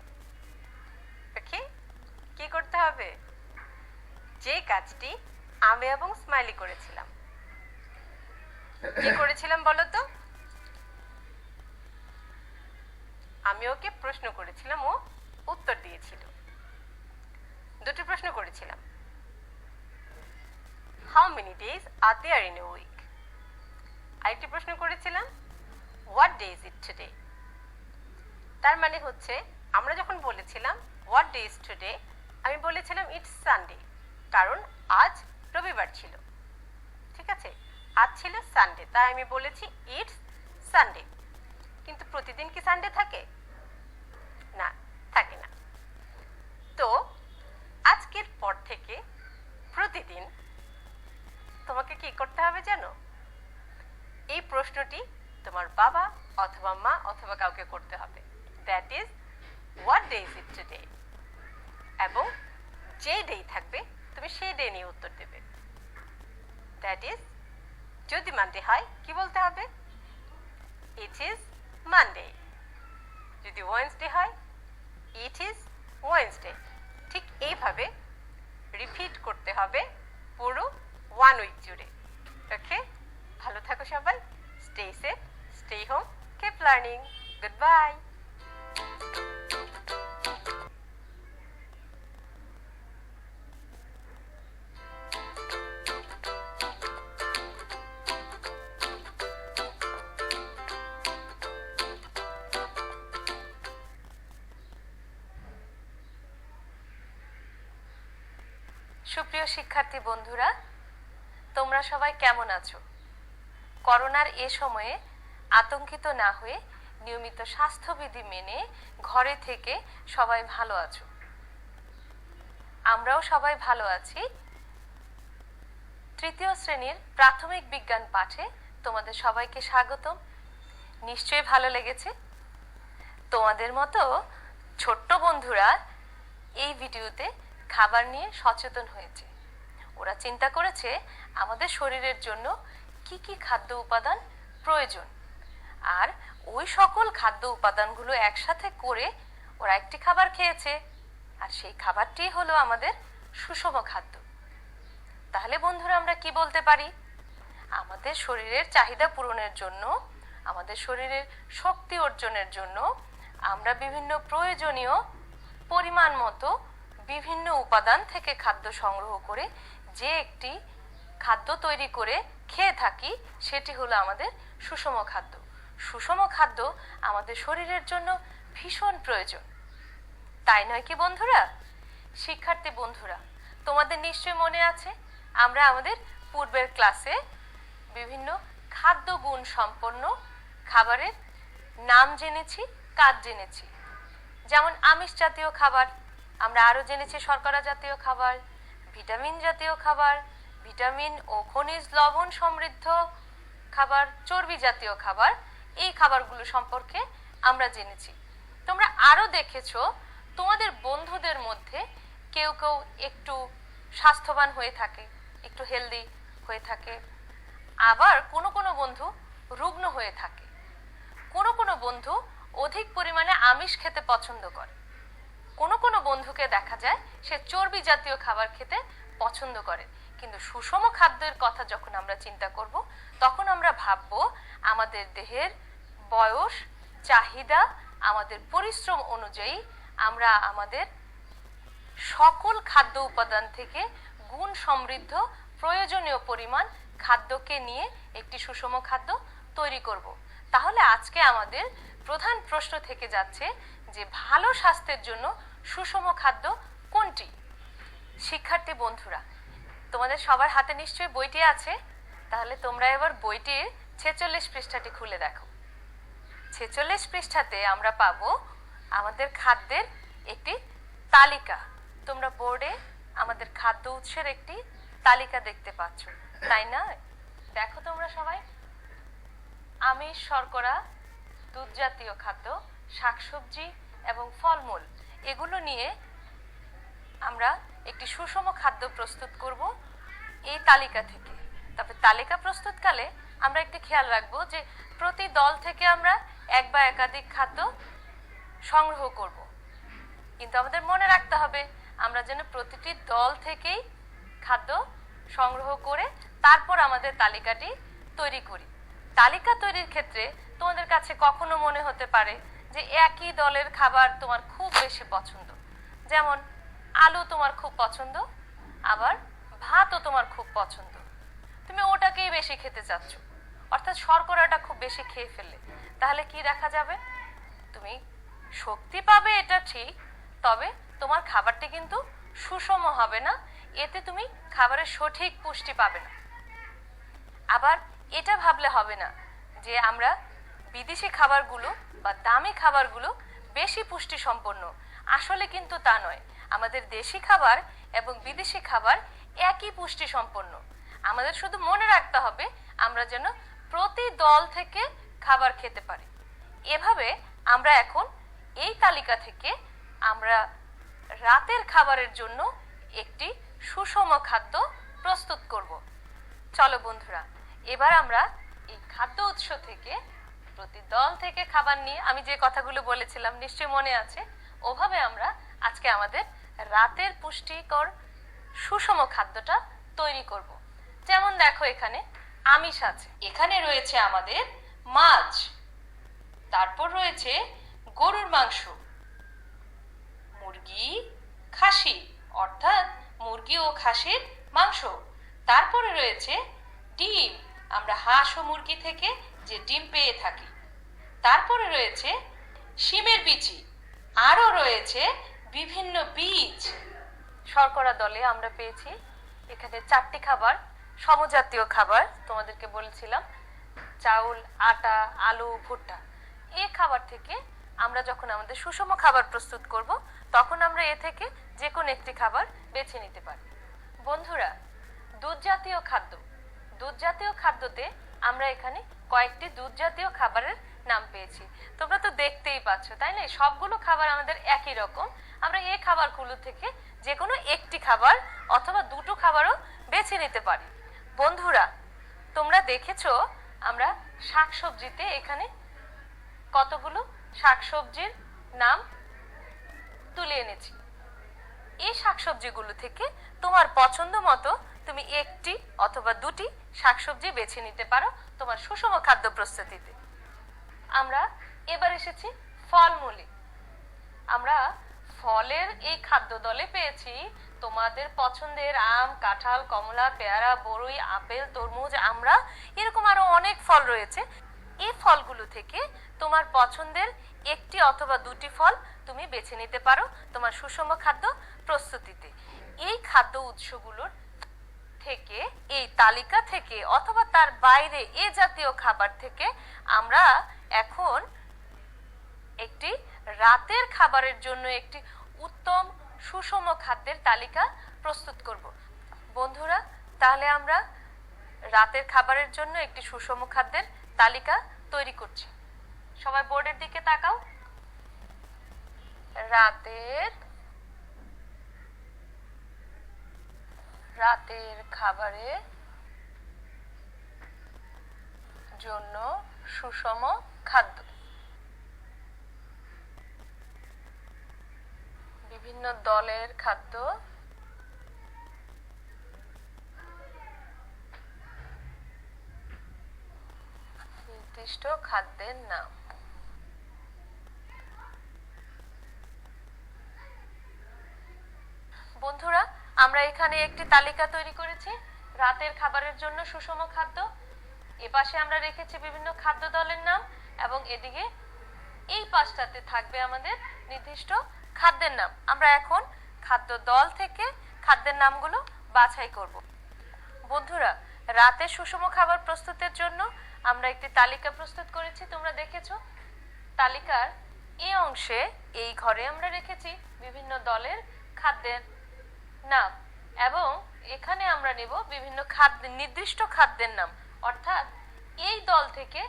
ওকে, কি করতে হবে? যে কাজটি আমি এবং স্মাইলি করেছিলাম। কি করেছিলাম বলো তো? আমি ওকে প্রশ্ন করেছিলাম, ও উত্তর দিয়েছিল। দুটো প্রশ্ন করেছিলাম। How many days are there in a week? আরেকটি প্রশ্ন করেছিলাম, what day is it today? তার মানে হচ্ছে আমরা যখন বলেছিলাম হোয়াট ডে ইজ টুডে, আমি বলেছিলাম ইটস সানডে, কারণ আজ রবিবার ছিল। ঠিক আছে, আজ ছিল সানডে, তাই আমি বলেছি ইটস সানডে। কিন্তু প্রতিদিন কি সানডে থাকে? না, থাকে না। তো আজকের পর থেকে প্রতিদিন তোমাকে কি করতে হবে জানো? এই প্রশ্নটি তোমার বাবা অথবা মা অথবা কাউকে করতে হবে। That is what day is it today. এবং যে ডে থাকবে তুমি সেই ডে নিয়ে উত্তর দেবে। দ্যাট ইজ, যদি মানডে হয় কি বলতে হবে? It is Monday. যদি ওয়েডনেসডে হয় ইট ইজ ওয়েডনেসডে। ঠিক এইভাবে রিপিট করতে হবে পুরো 1 উইক জুড়ে। ওকে, ভালো থাকো সবাই। Stay safe, stay home, keep learning. Good bye. সুপ্রিয় শিক্ষার্থী বন্ধুরা, তোমরা সবাই কেমন আছো? করোনার এ সময়ে আতঙ্কিত না হয়ে নিয়মিত স্বাস্থ্যবিধি মেনে ঘরে থেকে সবাই ভালো আছো। আমরাও সবাই ভালো আছি। তৃতীয় শ্রেণীর প্রাথমিক বিজ্ঞান পাঠে তোমাদের সবাইকে স্বাগতম। নিশ্চয়ই ভালো লেগেছে। তোমাদের মতো ছোট্ট বন্ধুরা এই ভিডিওতে খাবার নিয়ে সচেতন হয়েছে। ওরা চিন্তা করেছে আমাদের শরীরের জন্য কি কি খাদ্য উপাদান প্রয়োজন, আর ওই সকল খাদ্য উপাদানগুলো একসাথে করে ওরা একটি খাবার খেয়েছে, আর সেই খাবারটি হলো আমাদের সুষম খাদ্য। তাহলে বন্ধুরা আমরা কি বলতে পারি? আমাদের শরীরের চাহিদা পূরণের জন্য, আমাদের শরীরের শক্তি অর্জনের জন্য আমরা বিভিন্ন প্রয়োজনীয় পরিমাণ মতো বিভিন্ন উপাদান থেকে খাদ্য সংগ্রহ করে যে একটি খাদ্য তৈরি করে খেয়ে থাকি, সেটি হলো আমাদের সুষম খাদ্য। সুষম খাদ্য আমাদের শরীরের জন্য ভীষণ প্রয়োজন, তাই নয় কি বন্ধুরা? শিক্ষার্থী বন্ধুরা, তোমাদের নিশ্চয়ই মনে আছে আমরা আমাদের পূর্বের ক্লাসে বিভিন্ন খাদ্য গুণ সম্পন্ন খাবারের নাম জেনেছি, কাজ জেনেছি। যেমন আমিষ জাতীয় খাবার, আমরা আরও জেনেছি শর্করা জাতীয় খাবার, ভিটামিন জাতীয় খাবার, ভিটামিন ও খনিজ লবণ সমৃদ্ধ খাবার, চর্বি জাতীয় খাবার। এই খাবারগুলো সম্পর্কে আমরা জেনেছি। তোমরা আরও দেখেছো তোমাদের বন্ধুদের মধ্যে কেউ কেউ একটু স্বাস্থ্যবান হয়ে থাকে, একটু হেলদি হয়ে থাকে, আবার কোনো কোনো বন্ধু রুগ্ন হয়ে থাকে। কোনো কোনো বন্ধু অধিক পরিমাণে আমিষ খেতে পছন্দ করে। কোনো কোনো বন্ধুকে দেখা যায় সে চর্বি জাতীয় খাবার খেতে পছন্দ করে। কিন্তু সুষম খাদ্যের কথা যখন আমরা চিন্তা করব, তখন আমরা ভাববো আমাদের দেহের বয়স, চাহিদা, আমাদের পরিশ্রম অনুযায়ী আমরা আমাদের সকল খাদ্য উপাদান থেকে গুণ সমৃদ্ধ প্রয়োজনীয় পরিমাণ খাদ্যকে নিয়ে একটি সুষম খাদ্য তৈরি করব। তাহলে আজকে আমাদের প্রধান প্রশ্ন থেকে যাচ্ছে যে ভালো স্বাস্থ্যের জন্য সুষম খাদ্য কোনটি? শিক্ষার্থী বন্ধুরা, তোমাদের সবার হাতে নিশ্চয়ই বইটি আছে। তাহলে তোমরা এবার বইটির 46 পৃষ্ঠাটি খুলে দেখো। 46 পৃষ্ঠাতে আমরা পাবো আমাদের খাদ্যের একটি তালিকা। তোমরা বোর্ডে আমাদের খাদ্য উৎসের একটি তালিকা দেখতে পাচ্ছ, তাই না? দেখো তোমরা সবাই, আমিষ, শর্করা, দুধ জাতীয় খাদ্য, শাকসবজি এবং ফলমূল, এগুলো নিয়ে আমরা একটি সুষম খাদ্য প্রস্তুত করব। এই তালিকা থেকে। তবে তালিকা প্রস্তুতকালে আমরা একটি খেয়াল রাখবো যে প্রতি দল থেকে আমরা এক বা একাধিক খাদ্য সংগ্রহ করব। কিন্তু আমাদের মনে রাখতে হবে আমরা যেন প্রতিটি দল থেকেই খাদ্য সংগ্রহ করে তারপর আমাদের তালিকাটি তৈরি করি। তালিকা তৈরির ক্ষেত্রে তোমাদের কাছে কখনো মনে হতে পারে যে একই দলের খাবার তোমার খুব বেশি পছন্দ, যেমন আলু তোমার খুব পছন্দ, আবার ভাতও তোমার খুব পছন্দ, তুমি ওটাকেই বেশি খেতে চাচ্ছ, অর্থাৎ শর্করাটা খুব বেশি খেয়ে ফেললে। তাহলে কি দেখা যাবে? তুমি শক্তি পাবে এটা ঠিক, তবে তোমার খাবারটি কিন্তু সুষম হবে না, এতে তুমি খাবারের সঠিক পুষ্টি পাবে না। আবার এটা ভাবলে হবে না যে আমরা বিদেশি খাবারগুলো বা দামি খাবারগুলো বেশি পুষ্টি সম্পন্ন। আসলে কিন্তু তা নয়, আমাদের দেশি খাবার এবং বিদেশি খাবার একই পুষ্টি সম্পন্ন। আমাদের শুধু মনে রাখতে হবে আমরা যেন প্রতি দল থেকে খাবার খেতে পারি। এভাবে আমরা এখন এই তালিকা থেকে আমরা রাতের খাবারের জন্য একটি সুষম খাদ্য প্রস্তুত করব। চলো বন্ধুরা, এবার আমরা এই খাদ্য উৎস থেকে প্রতি দল থেকে খাবার নিয়ে আমি যে কথাগুলো বলেছিলাম নিশ্চয়ই মনে আছে, ওভাবে আমরা আজকে আমাদের রাতের পুষ্টিকর সুষম খাদ্যটা তৈরি করব। যেমন দেখো, এখানে আমিষ আছে, এখানে রয়েছে আমাদের মাছ, তারপর রয়েছে গরুর মাংস, মুরগি, খাসি অর্থাৎ মুরগি ও খাসির মাংস, তারপরে রয়েছে ডিম, আমরা হাঁস ও মুরগি থেকে যে ডিম পেয়ে থাকি, তারপরে রয়েছে শিমের বিচি, আরও রয়েছে বিভিন্ন বীজ। শর্করা দলে আমরা পেয়েছি এখানে 4টি খাবার, সমজাতীয় খাবার তোমাদেরকে বলেছিলাম, চাউল, আটা, আলু, ভুট্টা। এই খাবার থেকে আমরা যখন আমাদের সুষম খাবার প্রস্তুত করব তখন আমরা এ থেকে যে কোনো একটি খাবার বেছে নিতে পারি। বন্ধুরা, দুধ জাতীয় খাদ্য, দুধ জাতীয় খাদ্যতে আমরা এখানে কয়েকটি দুধ জাতীয় খাবারের নাম পেয়েছি। তোমরা তো দেখতেই পাচ্ছ, তাই না? সবগুলো খাবার আমাদের একই রকম। আমরা এই খাবারগুলো থেকে যে কোনো একটি খাবার অথবা দুটো খাবারও বেছে নিতে পারি। বন্ধুরা, তোমরা দেখেছো আমরা শাকসবজিতে এখানে কতগুলো শাকসবজির নাম তুলে এনেছি। এই শাকসবজিগুলো থেকে তোমার পছন্দ মতো তুমি একটি অথবা দুটি শাকসবজি বেছে নিতে পারো তোমার সুষম খাদ্য প্রস্তুতিতে। আমরা এবার এসেছি ফলমূলে। আমরা ফলের এই খাদ্য দলে পেয়েছি তোমাদের পছন্দের আম, কাঁঠাল, কমলা, পেয়ারা, বরই, আপেল, তরমুজ, আমড়া, এরকম আরো অনেক ফল রয়েছে। এই ফলগুলো থেকে তোমার পছন্দের একটি অথবা দুটি ফল তুমি বেছে নিতে পারো তোমার সুষম খাদ্য প্রস্তুতিতে। এই খাদ্য উৎসগুলোর থেকে, এই তালিকা থেকে অথবা তার বাইরে এ জাতীয় খাবার থেকে আমরা এখন একটি রাতের খাবারের জন্য একটি উত্তম সুষম খাদ্যের তালিকা প্রস্তুত করব। বন্ধুরা, তাহলে আমরা রাতের খাবারের জন্য একটি সুষম খাদ্যের তালিকা তৈরি করছি। সবাই বোর্ডের দিকে তাকাও। রাতের খাবারের জন্য সুষম খাদ্য, বিভিন্ন দলের খাদ্য, নির্দিষ্ট খাদ্যের নাম। বন্ধুরা, আমরা এখানে একটি তালিকা তৈরি করেছি রাতের খাবারের জন্য সুষম খাদ্য। এপাশে আমরা রেখেছি বিভিন্ন খাদ্য দলের নাম এবং এদিকে এই পাশটাতে থাকবে আমাদের নির্দিষ্ট খাদ্যের নাম। আমরা এখন খাদ্য দল থেকে খাদ্যের নামগুলো বাছাই করব। বন্ধুরা, রাতে সুষম খাবার প্রস্তুতের জন্য আমরা একটি তালিকা প্রস্তুত করেছি, তোমরা দেখেছো। তালিকার এই অংশে, এই ঘরে আমরা রেখেছি বিভিন্ন দলের খাদ্যের নাম এবং এখানে আমরা নেব বিভিন্ন নির্দিষ্ট খাদ্যের নাম, অর্থাৎ এই দল থেকে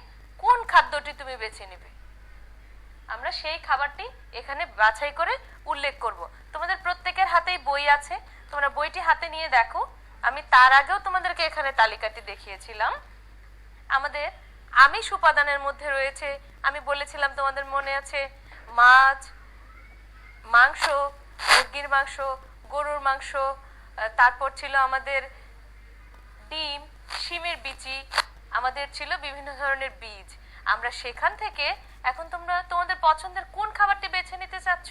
কোন খাদ্যটি তুমি বেছে নেবে আমরা সেই খাবারটি এখানে বাছাই করে উল্লেখ করব। তোমাদের প্রত্যেকের হাতেই বই আছে, তোমরা বইটি হাতে নিয়ে দেখো আমি তার আগেও তোমাদেরকে এখানে তালিকাটি দেখিয়েছিলাম। আমাদের আমিষ উপাদানের মধ্যে রয়েছে, আমি বলেছিলাম তোমাদের মনে আছে, মাছ, মাংস, মুরগির মাংস, গরুর মাংস, তারপর ছিল আমাদের ডিম, শিমের বিচি, আমাদের ছিল বিভিন্ন ধরনের বীজ। আমরা সেখান থেকে এখন তোমরা তোমাদের পছন্দের কোন খাবারটি বেছে নিতে চাচ্ছ?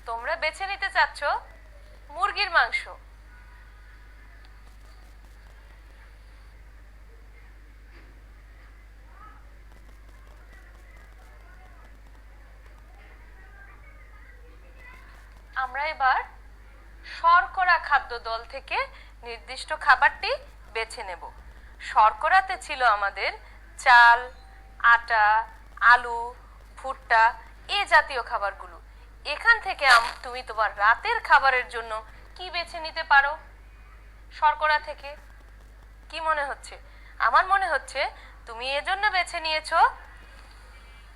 তোমরা বেছে নিতে চাচ্ছ মুরগির মাংস। আমরা এবার শর্করা খাদ্য দল থেকে নির্দিষ্ট খাবারটি বেছে নেব। শর্করাতে ছিল আমাদের চাল, আটা, আলু, ভুট্টা, এই জাতীয় খাবারগুলো। এখান থেকে তুমি তোমার রাতের খাবারের জন্য কি বেছে নিতে পারো শর্করা থেকে? কি মনে হচ্ছে? আমার মনে হচ্ছে তুমি এজন্য বেছে নিয়েছো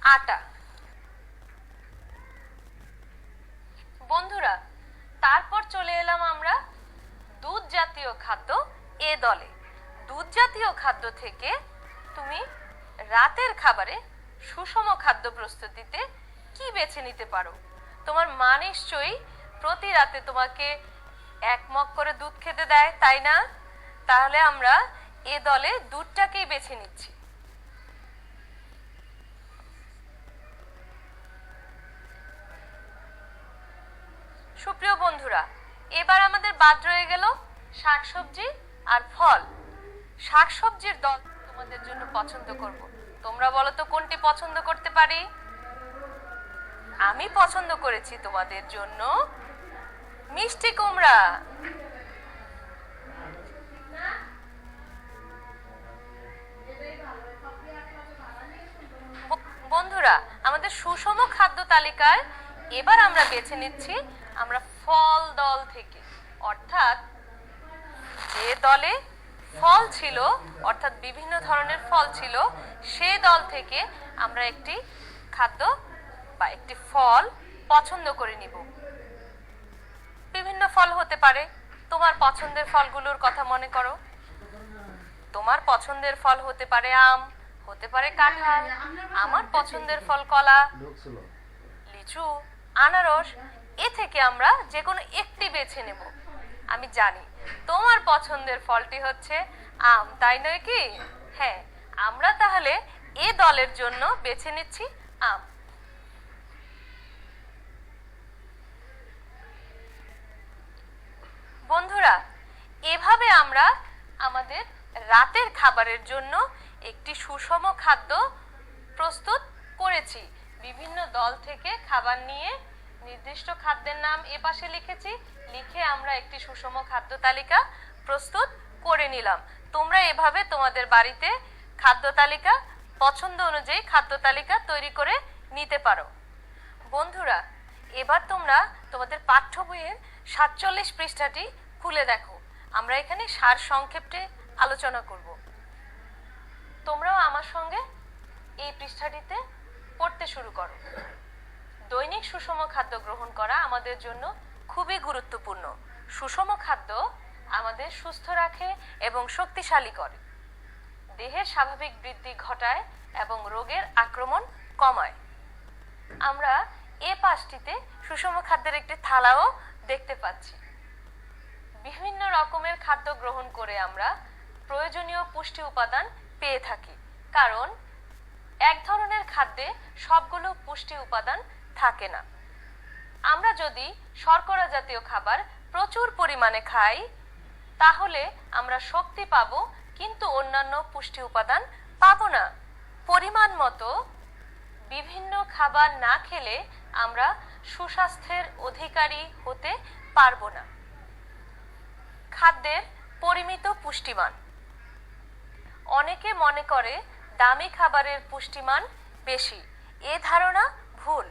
আটা। বন্ধুরা, তারপর চলে এলাম আমরা দুধ জাতীয় খাদ্য এ দলে। দুধ জাতীয় খাদ্য থেকে তুমি রাতের খাবারে সুষম খাদ্য প্রস্তুতিতে কি বেছে নিতে পারো? তোমার মা নিশ্চয়ই প্রতি রাতে তোমাকে 1 মগ করে দুধ খেতে দেয়, তাই না? তাহলে আমরা এ দলে দুধটাকেই বেছে নিচ্ছি। সুপ্রিয় বন্ধুরা, এবার আমাদের বাদ রয়ে গেল শাকসবজি আর ফল। শাকসবজির দল তোমাদের জন্য পছন্দ করব। তোমরা বলো তো কোনটি পছন্দ করতে পারি? আমি পছন্দ করেছি তোমাদের জন্য মিষ্টি কুমড়া। বন্ধুরা, আমাদের সুষম খাদ্য তালিকায় এবার আমরা বেছে নিচ্ছি আমরা ফল দল থেকে, অর্থাৎ যে দলে ফল ছিল, অর্থাৎ বিভিন্ন ধরনের ফল ছিল, সে দল থেকে আমরা একটি খাদ্য বা একটি ফল পছন্দ করে নিব। বিভিন্ন ফল হতে পারে। তোমার পছন্দের ফলগুলোর কথা মনে করো। তোমার পছন্দের ফল হতে পারে আম, হতে পারে কাঁঠাল, আমার পছন্দের ফল কলা, লিচু, আনারস। এ থেকে আমরা যে কোনো একটি বেছে নেব। আমি জানি তোমার পছন্দের ফলটি হচ্ছে আম, তাই নয় কি? হ্যাঁ, আমরা তাহলে এ দলের জন্য বেছে নিচ্ছি আম। বন্ধুরা, এভাবে আমরা আমাদের রাতের খাবারের জন্য একটি সুষম খাদ্য প্রস্তুত করেছি। বিভিন্ন দল থেকে খাবার নিয়ে নির্দিষ্ট খাদ্যের নাম এপাশে লিখেছি, লিখে আমরা একটি সুষম খাদ্য তালিকা প্রস্তুত করে নিলাম। তোমরা এভাবে তোমাদের বাড়িতে খাদ্য তালিকা পছন্দ অনুযায়ী খাদ্য তালিকা তৈরি করে নিতে পারো। বন্ধুরা, এবার তোমরা তোমাদের পাঠ্য বইয়ের 47 পৃষ্ঠাটি খুলে দেখো। আমরা এখানে সার সংক্ষেপে আলোচনা করব। তোমরাও আমার সঙ্গে এই পৃষ্ঠাটিতে পড়তে শুরু করো। দৈনিক সুষম খাদ্য গ্রহণ করা আমাদের জন্য খুবই গুরুত্বপূর্ণ। সুষম খাদ্য আমাদের সুস্থ রাখে এবং শক্তিশালী করে, দেহের স্বাভাবিক বৃদ্ধি ঘটায় এবং রোগের আক্রমণ কমায়। আমরা এ পাশটিতে সুষম খাদ্যের একটি থালাও দেখতে পাচ্ছি। বিভিন্ন রকমের খাদ্য গ্রহণ করে আমরা প্রয়োজনীয় পুষ্টি উপাদান পেয়ে থাকি, কারণ এক ধরনের খাদ্যে সবগুলো পুষ্টি উপাদান থাকে না। আমরা যদি শর্করা জাতীয় খাবার প্রচুর পরিমাণে খাই তাহলে আমরা শক্তি পাবো, কিন্তু অন্যান্য পুষ্টি উপাদান পাবো না। পরিমাণ মতো বিভিন্ন খাবার না খেলে আমরা সুস্বাস্থ্যের অধিকারী হতে পারবো না। খাদ্যের পরিমিত পুষ্টিমান। অনেকে মনে করে দামি খাবারের পুষ্টিমান বেশি। এ ধারণা ভুল।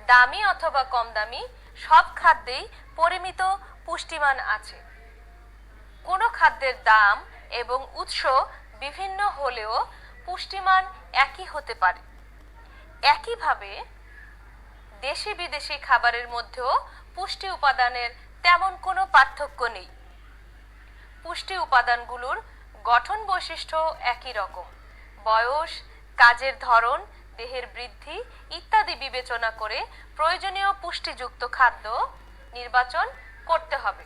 দামি অথবা কম দামি সব খাদ্যেই পরিমিত পুষ্টিমান আছে। কোনো খাদ্যের দাম এবং উৎস বিভিন্ন হলেও পুষ্টিমান একই হতে পারে। একইভাবে দেশি বিদেশি খাবারের মধ্যেও পুষ্টি উপাদানের তেমন কোনো পার্থক্য নেই। পুষ্টি উপাদানগুলোর গঠন বৈশিষ্ট্য একই রকম। বয়স, কাজের ধরন, দেহের বৃদ্ধি ইত্যাদি বিবেচনা করে প্রয়োজনীয় পুষ্টিযুক্ত খাদ্য নির্বাচন করতে হবে।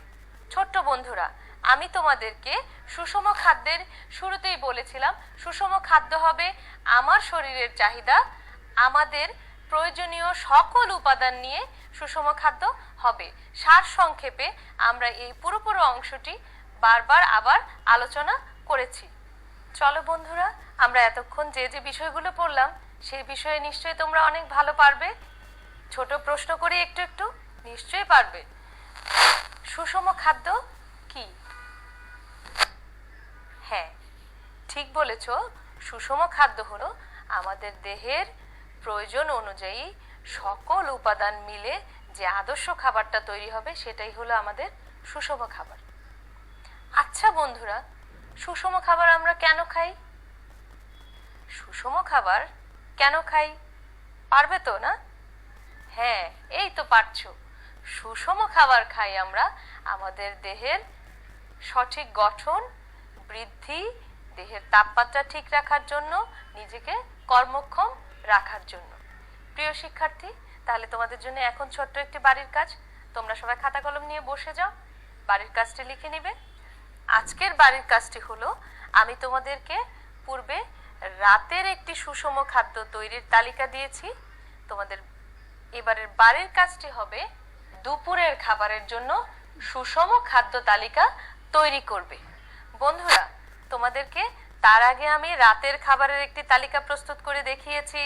ছোট্ট বন্ধুরা, আমি তোমাদেরকে সুষম খাদ্যের শুরুতেই বলেছিলাম, সুষম খাদ্য হবে আমার শরীরের চাহিদা, আমাদের প্রয়োজনীয় সকল উপাদান নিয়ে সুষম খাদ্য হবে। সারসংক্ষেপে আমরা এই পুরো অংশটি বারবার আবার আলোচনা করেছি। চলো বন্ধুরা, আমরা এতক্ষণ যে বিষয়গুলো পড়লাম সেই বিষয়ে নিশ্চয়ই তোমরা অনেক ভালো পারবে। ছোট প্রশ্ন করি একটু নিশ্চয়ই পারবে। সুষম খাদ্য কি? হ্যাঁ, ঠিক বলেছ। সুষম খাদ্য হলো আমাদের দেহের প্রয়োজন অনুযায়ী সকল উপাদান মিলে যে আদর্শ খাবারটা তৈরি হবে সেটাই হলো আমাদের সুষম খাবার। আচ্ছা বন্ধুরা, সুষম খাবার আমরা কেন খাই? সুষম খাবার কেন খাই পারবে তো না? হ্যাঁ, এই তো পারছো। সুষম খাবার খাই আমরা আমাদের দেহের সঠিক গঠন, বৃদ্ধি, দেহের তাপমাত্রা ঠিক রাখার জন্য, নিজেকে কর্মক্ষম রাখার জন্য। প্রিয় শিক্ষার্থী, তাহলে তোমাদের জন্য এখন ছোট্ট একটি বাড়ির কাজ। তোমরা সবাই খাতা কলম নিয়ে বসে যাও, বাড়ির কাজটি লিখে নিবে। আজকের বাড়ির কাজটি হলো, আমি তোমাদেরকে পূর্বে রাতের একটি সুষম খাদ্য তৈরির তালিকা দিয়েছি। তোমাদের এবারের বাড়ির কাজটি হবে দুপুরের খাবারের জন্য সুষম খাদ্য তালিকা তৈরি করবে। বন্ধুরা, তোমাদেরকে তার আগে আমি রাতের খাবারের একটি তালিকা প্রস্তুত করে দেখিয়েছি,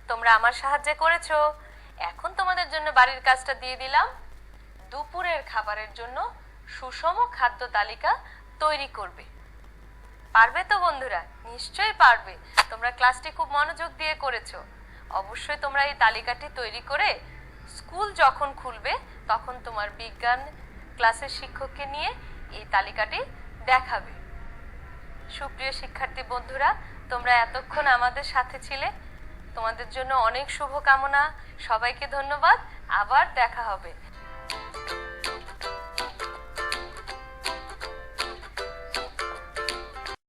তোমরা আমার সাহায্যে করেছো। এখন তোমাদের জন্য বাড়ির কাজটা দিয়ে দিলাম, দুপুরের খাবারের জন্য সুষম খাদ্য তালিকা তৈরি করবে। পারবে তো বন্ধুরা? নিশ্চয়ই পারবে। তোমরা ক্লাসটি খুব মনোযোগ দিয়ে করেছো। অবশ্যই তোমরা এই তালিকাটি তৈরি করে স্কুল যখন খুলবে তখন তোমার বিজ্ঞান ক্লাসের শিক্ষককে নিয়ে এই তালিকাটি দেখাবে। সুপ্রিয় শিক্ষার্থী বন্ধুরা, তোমরা এতক্ষণ আমাদের সাথে ছিলে। তোমাদের জন্য অনেক শুভকামনা। সবাইকে ধন্যবাদ। আবার দেখা হবে।